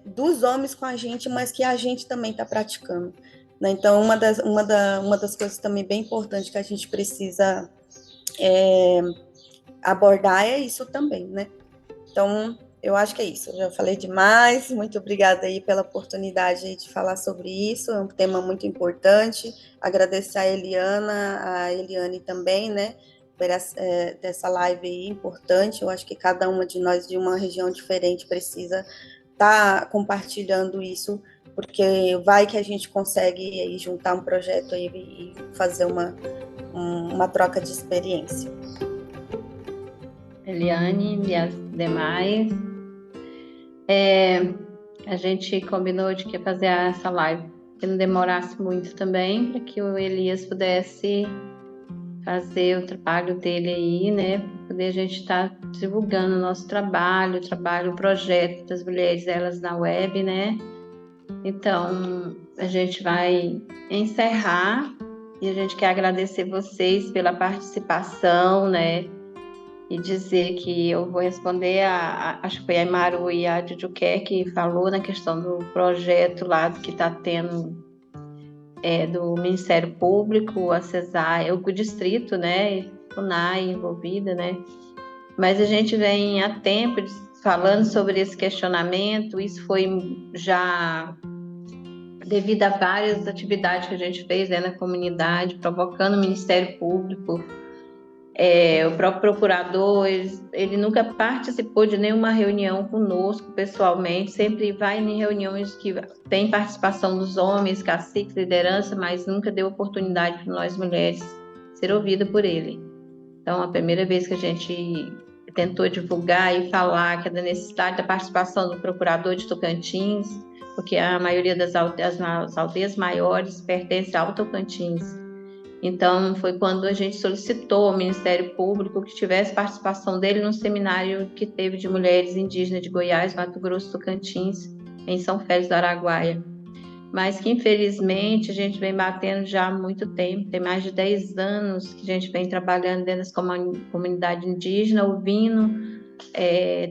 dos homens com a gente, mas que a gente também está praticando, né? Então, uma das coisas também bem importantes que a gente precisa abordar é isso também, né? Então, eu acho que é isso. Eu já falei demais. Muito obrigada aí pela oportunidade aí de falar sobre isso. É um tema muito importante. Agradecer a Eliane também, né? Dessa live aí importante. Eu acho que cada uma de nós de uma região diferente precisa estar compartilhando isso, porque vai que a gente consegue aí juntar um projeto aí e fazer uma troca de experiência. Eliane e as demais. A gente combinou de que ia fazer essa live que não demorasse muito também, para que o Elias pudesse fazer o trabalho dele aí, né? Para poder a gente estar divulgando o nosso trabalho, o projeto das mulheres, elas na web, né? Então, a gente vai encerrar e a gente quer agradecer vocês pela participação, né? E dizer que eu vou responder acho que foi a Maru e a Jujuqué que falou na questão do projeto lá que está tendo do Ministério Público, a CESAI, o distrito, né, FUNAI envolvida, né, mas a gente vem há tempo falando sobre esse questionamento. Isso foi já devido a várias atividades que a gente fez na comunidade, provocando o Ministério Público. O próprio procurador, ele nunca participou de nenhuma reunião conosco pessoalmente, sempre vai em reuniões que tem participação dos homens, caciques, liderança, mas nunca deu oportunidade para nós mulheres ser ouvida por ele. Então, a primeira vez que a gente tentou divulgar e falar que é da necessidade da participação do procurador de Tocantins, porque a maioria das aldeias maiores pertence ao Tocantins. Então, foi quando a gente solicitou ao Ministério Público que tivesse participação dele num seminário que teve de mulheres indígenas de Goiás, Mato Grosso, Tocantins, em São Félix do Araguaia. Mas que, infelizmente, a gente vem batendo já há muito tempo, tem mais de 10 anos que a gente vem trabalhando dentro da comunidade indígena, ouvindo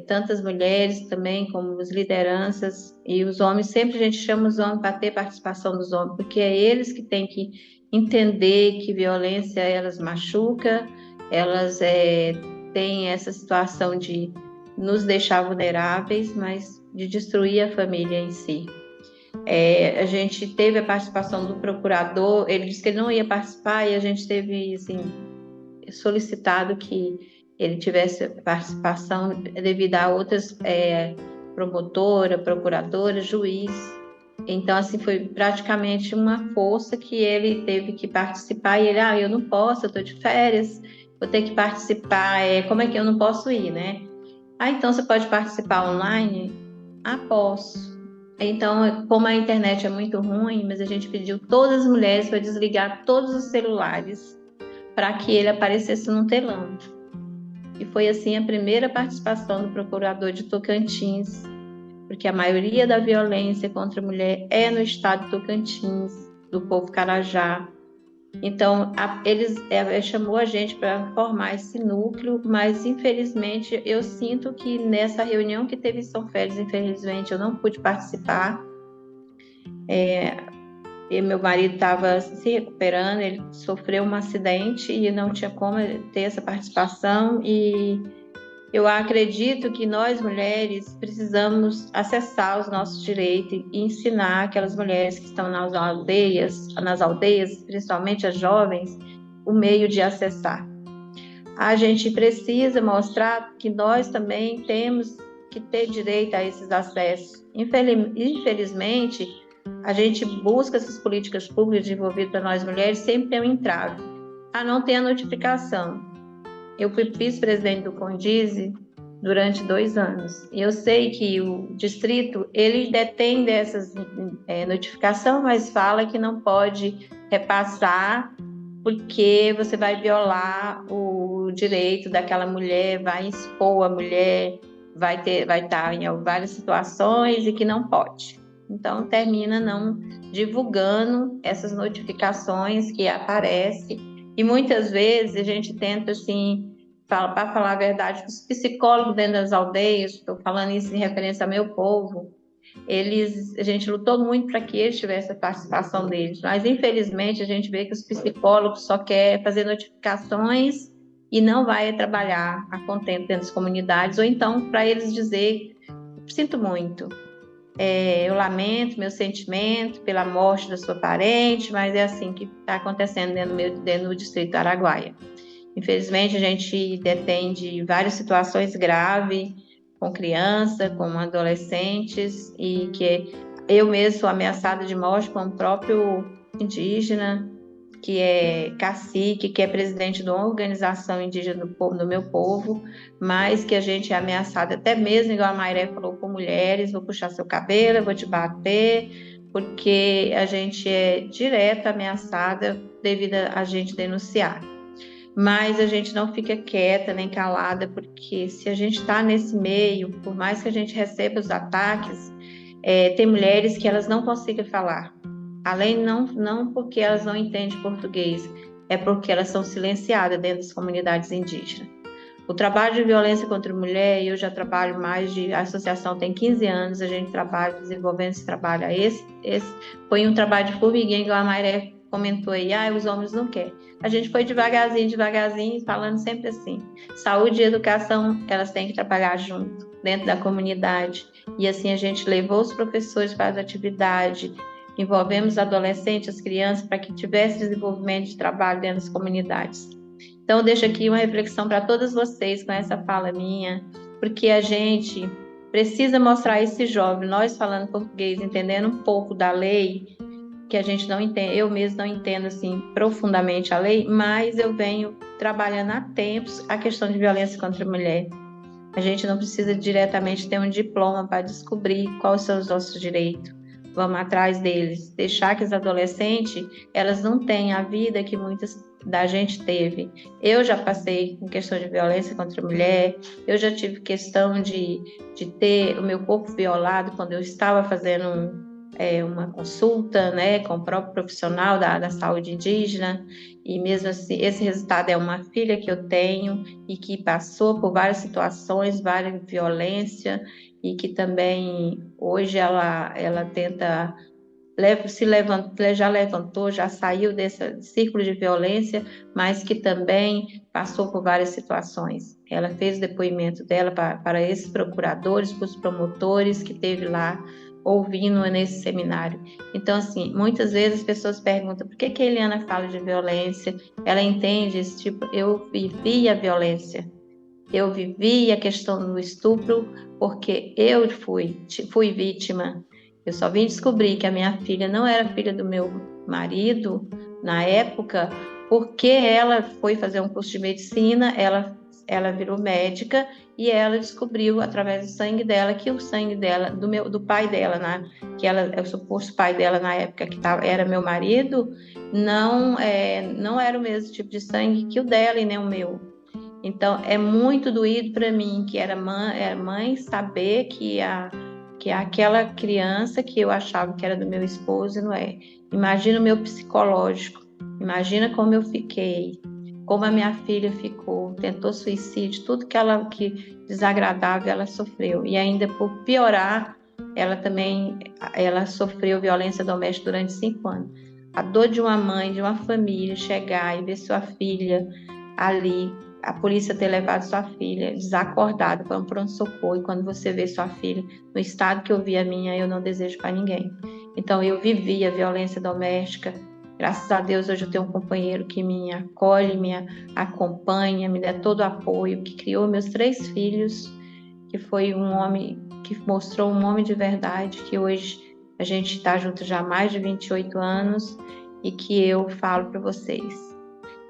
tantas mulheres também, como as lideranças, e os homens, sempre a gente chama os homens para ter participação dos homens, porque é eles que têm que entender que violência elas machuca, elas têm essa situação de nos deixar vulneráveis, mas de destruir a família em si. A gente teve a participação do procurador, ele disse que ele não ia participar e a gente teve assim, solicitado que ele tivesse participação devido a outras promotora, procuradora, juiz. Então, assim, foi praticamente uma força que ele teve que participar e ele, eu não posso, eu estou de férias, vou ter que participar, como é que eu não posso ir, né? Então você pode participar online? Posso. Então, como a internet é muito ruim, mas a gente pediu todas as mulheres para desligar todos os celulares para que ele aparecesse no telão. E foi assim a primeira participação do procurador de Tocantins, porque a maioria da violência contra a mulher é no estado de Tocantins, do povo Carajá. Então, eles chamou a gente para formar esse núcleo, mas infelizmente eu sinto que nessa reunião que teve em São Félix, infelizmente eu não pude participar. E meu marido estava se recuperando, ele sofreu um acidente e não tinha como ter essa participação. E eu acredito que nós, mulheres, precisamos acessar os nossos direitos e ensinar aquelas mulheres que estão nas aldeias, principalmente as jovens, o meio de acessar. A gente precisa mostrar que nós também temos que ter direito a esses acessos. Infelizmente, a gente busca essas políticas públicas desenvolvidas para nós mulheres, sempre tem um entrave. Não tem a notificação. Eu fui vice-presidente do Condize durante 2 anos. E eu sei que o distrito, ele detém dessas notificações, mas fala que não pode repassar porque você vai violar o direito daquela mulher, vai expor a mulher, vai estar em várias situações e que não pode. Então, termina não divulgando essas notificações que aparecem. E muitas vezes a gente tenta, assim, para falar a verdade, os psicólogos dentro das aldeias, estou falando isso em referência ao meu povo, a gente lutou muito para que eles tivessem a participação deles, mas infelizmente a gente vê que os psicólogos só querem fazer notificações e não vai trabalhar a contento dentro das comunidades, ou então para eles dizer, sinto muito, eu lamento meu sentimento pela morte da sua parente, mas é assim que está acontecendo dentro do distrito do Araguaia. Infelizmente, a gente detém de várias situações graves com criança, com adolescentes, e que eu mesma sou ameaçada de morte com o próprio indígena, que é cacique, que é presidente de uma organização indígena do meu povo, mas que a gente é ameaçada até mesmo, igual a Mairé falou, por mulheres, vou puxar seu cabelo, vou te bater, porque a gente é direto ameaçada devido a gente denunciar. Mas a gente não fica quieta nem calada, porque se a gente está nesse meio, por mais que a gente receba os ataques, tem mulheres que elas não conseguem falar. Além, não porque elas não entendem português, é porque elas são silenciadas dentro das comunidades indígenas. O trabalho de violência contra a mulher, eu já trabalho a associação tem 15 anos, a gente trabalha desenvolvendo esse trabalho. Esse foi um trabalho de formiguinha, igual a Mairé comentou aí, os homens não querem. A gente foi devagarzinho, falando sempre assim. Saúde e educação, elas têm que trabalhar junto, dentro da comunidade. E assim a gente levou os professores para as atividades, envolvemos adolescentes, as crianças, para que tivesse desenvolvimento de trabalho dentro das comunidades. Então, eu deixo aqui uma reflexão para todas vocês com essa fala minha, porque a gente precisa mostrar a esse jovem, nós falando português, entendendo um pouco da lei, que a gente não entende, eu mesmo não entendo assim profundamente a lei, mas eu venho trabalhando há tempos a questão de violência contra a mulher. A gente não precisa diretamente ter um diploma para descobrir quais são os nossos direitos. Vamos atrás deles. Deixar que as adolescentes, elas não têm a vida que muitas da gente teve. Eu já passei com questão de violência contra a mulher, eu já tive questão de ter o meu corpo violado quando eu estava fazendo uma consulta, né, com o próprio profissional da saúde indígena, e mesmo assim, esse resultado é uma filha que eu tenho e que passou por várias situações, várias violência, e que também hoje ela tenta já levantou, já saiu desse círculo de violência, mas que também passou por várias situações. Ela fez o depoimento dela para esses procuradores, para os promotores que teve lá ouvindo nesse seminário. Então, assim, muitas vezes as pessoas perguntam por que a Eliana fala de violência, ela entende esse tipo, eu vivi a violência, eu vivi a questão do estupro porque eu fui vítima. Eu só vim descobrir que a minha filha não era filha do meu marido na época, porque ela foi fazer um curso de medicina, ela virou médica e ela descobriu através do sangue dela que o sangue dela, do pai dela, né, que o suposto pai dela na época que era meu marido, não era o mesmo tipo de sangue que o dela e nem o meu. Então é muito doído para mim, que era mãe, saber que aquela criança que eu achava que era do meu esposo não é. Imagina o meu psicológico, imagina como eu fiquei, como a minha filha ficou, tentou suicídio, tudo que desagradável ela sofreu. E ainda por piorar, ela sofreu violência doméstica durante 5 anos. A dor de uma mãe, de uma família, chegar e ver sua filha ali, a polícia ter levado sua filha desacordada para um pronto-socorro, e quando você vê sua filha no estado que eu vi a minha, eu não desejo para ninguém. Então eu vivi a violência doméstica. Graças a Deus hoje eu tenho um companheiro que me acolhe, me acompanha, me dá todo o apoio, que criou meus 3 filhos, que foi um homem que mostrou um homem de verdade, que hoje a gente está junto já há mais de 28 anos, e que eu falo para vocês,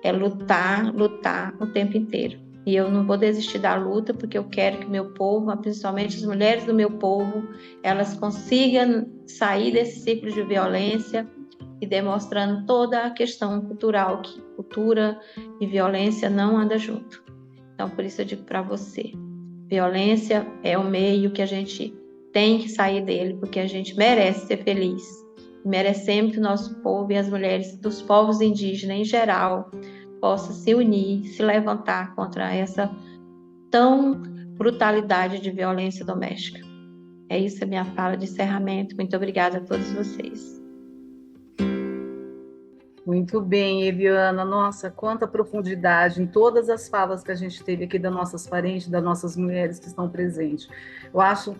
é lutar o tempo inteiro. E eu não vou desistir da luta, porque eu quero que o meu povo, principalmente as mulheres do meu povo, elas consigam sair desse ciclo de violência e demonstrando toda a questão cultural, que cultura e violência não andam junto. Então, por isso eu digo para você, violência é o meio que a gente tem que sair dele, porque a gente merece ser feliz. Merecemos que o nosso povo e as mulheres dos povos indígenas em geral possam se unir, se levantar contra essa tão brutalidade de violência doméstica. É isso a minha fala de encerramento. Muito obrigada a todos vocês. Muito bem, Eliana. Nossa, quanta profundidade em todas as falas que a gente teve aqui das nossas parentes, das nossas mulheres que estão presentes. Eu acho,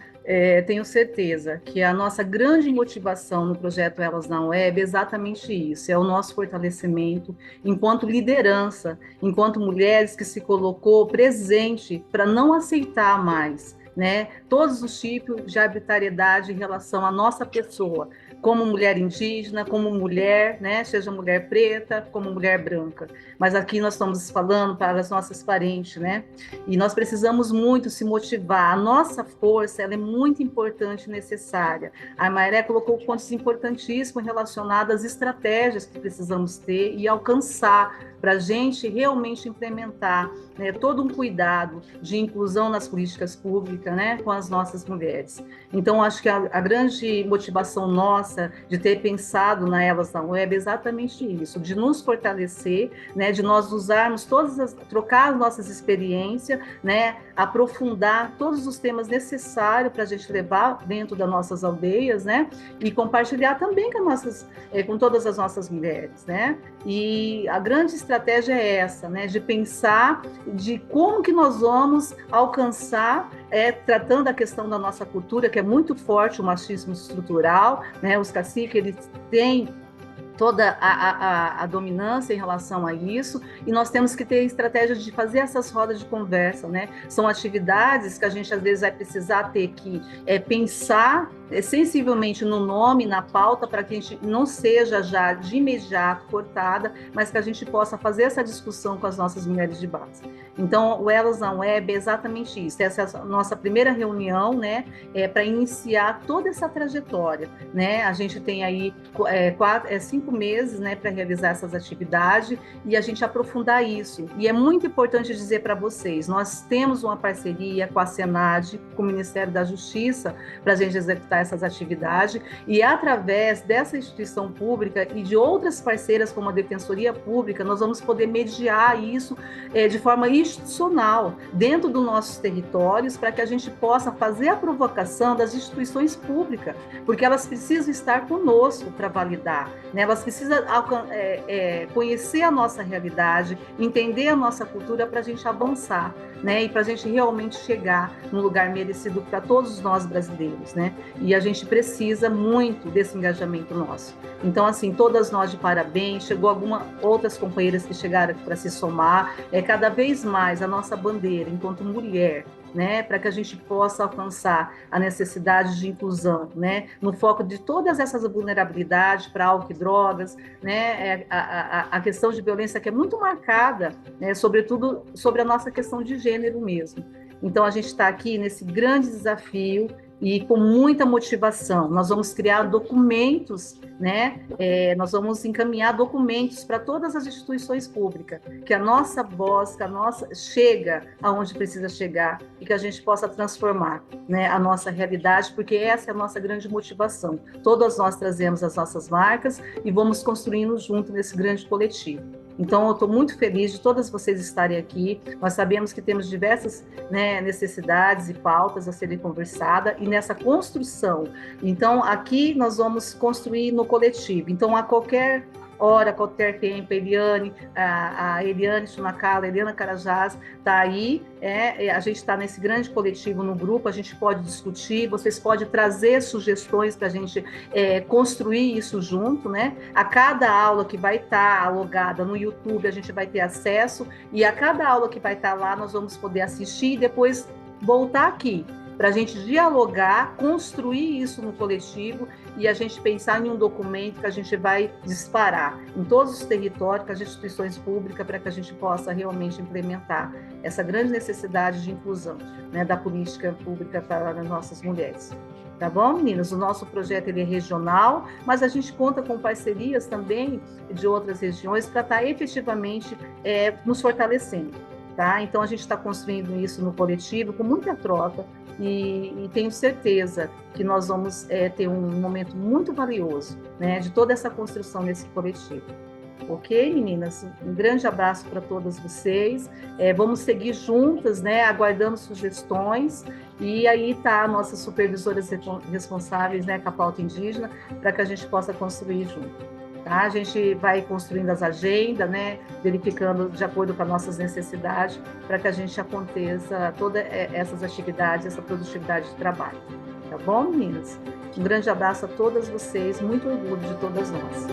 tenho certeza que a nossa grande motivação no projeto Elas na Web é exatamente isso, é o nosso fortalecimento enquanto liderança, enquanto mulheres que se colocou presente para não aceitar mais, né, todos os tipos de arbitrariedade em relação à nossa pessoa, como mulher indígena, como mulher, né, seja mulher preta, como mulher branca. Mas aqui nós estamos falando para as nossas parentes, né? E nós precisamos muito se motivar. A nossa força, ela é muito importante e necessária. A Mairé colocou pontos importantíssimos relacionados às estratégias que precisamos ter e alcançar para a gente realmente implementar, né, todo um cuidado de inclusão nas políticas públicas, né, com as nossas mulheres. Então, acho que a grande motivação nossa de ter pensado na Elas na Web é exatamente isso, de nos fortalecer, né, de nós usarmos trocar as nossas experiências, né, aprofundar todos os temas necessários para a gente levar dentro das nossas aldeias, né, e compartilhar também com todas as nossas mulheres, né. E a grande estratégia é essa, né, de pensar de como que nós vamos alcançar, tratando a questão da nossa cultura, que é muito forte, o machismo estrutural, né, os caciques, eles têm toda a dominância em relação a isso, e nós temos que ter estratégias de fazer essas rodas de conversa, né? São atividades que a gente às vezes vai precisar ter que pensar sensivelmente no nome, na pauta, para que a gente não seja já de imediato cortada, mas que a gente possa fazer essa discussão com as nossas mulheres de base. Então, o Elas na Web é exatamente isso. Essa é a nossa primeira reunião, né, para iniciar toda essa trajetória, né? A gente tem aí 5 meses, né, para realizar essas atividades e a gente aprofundar isso. E é muito importante dizer para vocês, nós temos uma parceria com a Senad, com o Ministério da Justiça, para a gente executar essas atividades, e através dessa instituição pública e de outras parceiras como a Defensoria Pública, nós vamos poder mediar isso de forma institucional dentro dos nossos territórios, para que a gente possa fazer a provocação das instituições públicas, porque elas precisam estar conosco para validar, né? Elas precisam conhecer a nossa realidade, entender a nossa cultura para a gente avançar, né? E para a gente realmente chegar no lugar merecido para todos nós brasileiros, né? E a gente precisa muito desse engajamento nosso. Então, assim, todas nós de parabéns, chegou algumas outras companheiras que chegaram para se somar, cada vez mais a nossa bandeira enquanto mulher, né, para que a gente possa alcançar a necessidade de inclusão, né, no foco de todas essas vulnerabilidades para álcool e drogas, né, a questão de violência que é muito marcada, né, sobretudo sobre a nossa questão de gênero mesmo. Então, a gente está aqui nesse grande desafio e com muita motivação. Nós vamos criar documentos, né? Nós vamos encaminhar documentos para todas as instituições públicas, que a nossa voz, que a nossa chega aonde precisa chegar e que a gente possa transformar, né, a nossa realidade, porque essa é a nossa grande motivação. Todas nós trazemos as nossas marcas e vamos construindo junto nesse grande coletivo. Então, eu estou muito feliz de todas vocês estarem aqui. Nós sabemos que temos diversas, né, necessidades e pautas a serem conversadas, e nessa construção. Então, aqui nós vamos construir no coletivo. Então, a qualquer hora, qualquer tempo, a Eliane Chunacala, a Eliana Carajás está aí, a gente está nesse grande coletivo no grupo, a gente pode discutir, vocês podem trazer sugestões para a gente construir isso junto, né? A cada aula que vai estar alugada no YouTube, a gente vai ter acesso, e a cada aula que vai estar lá, nós vamos poder assistir e depois voltar aqui, para a gente dialogar, construir isso no coletivo e a gente pensar em um documento que a gente vai disparar em todos os territórios, com as instituições públicas, para que a gente possa realmente implementar essa grande necessidade de inclusão, né, da política pública para as nossas mulheres. Tá bom, meninas? O nosso projeto ele é regional, mas a gente conta com parcerias também de outras regiões para estar efetivamente nos fortalecendo. Tá? Então, a gente está construindo isso no coletivo com muita troca e tenho certeza que nós vamos ter um momento muito valioso, né, de toda essa construção nesse coletivo. Ok, meninas? Um grande abraço para todas vocês. Vamos seguir juntas, né, aguardando sugestões. E aí está nossas supervisoras responsáveis, né, com a pauta indígena, para que a gente possa construir junto. Tá? A gente vai construindo as agendas, né, verificando de acordo com as nossas necessidades, para que a gente aconteça todas essas atividades, essa produtividade de trabalho. Tá bom, meninas? Um grande abraço a todas vocês, muito orgulho de todas nós.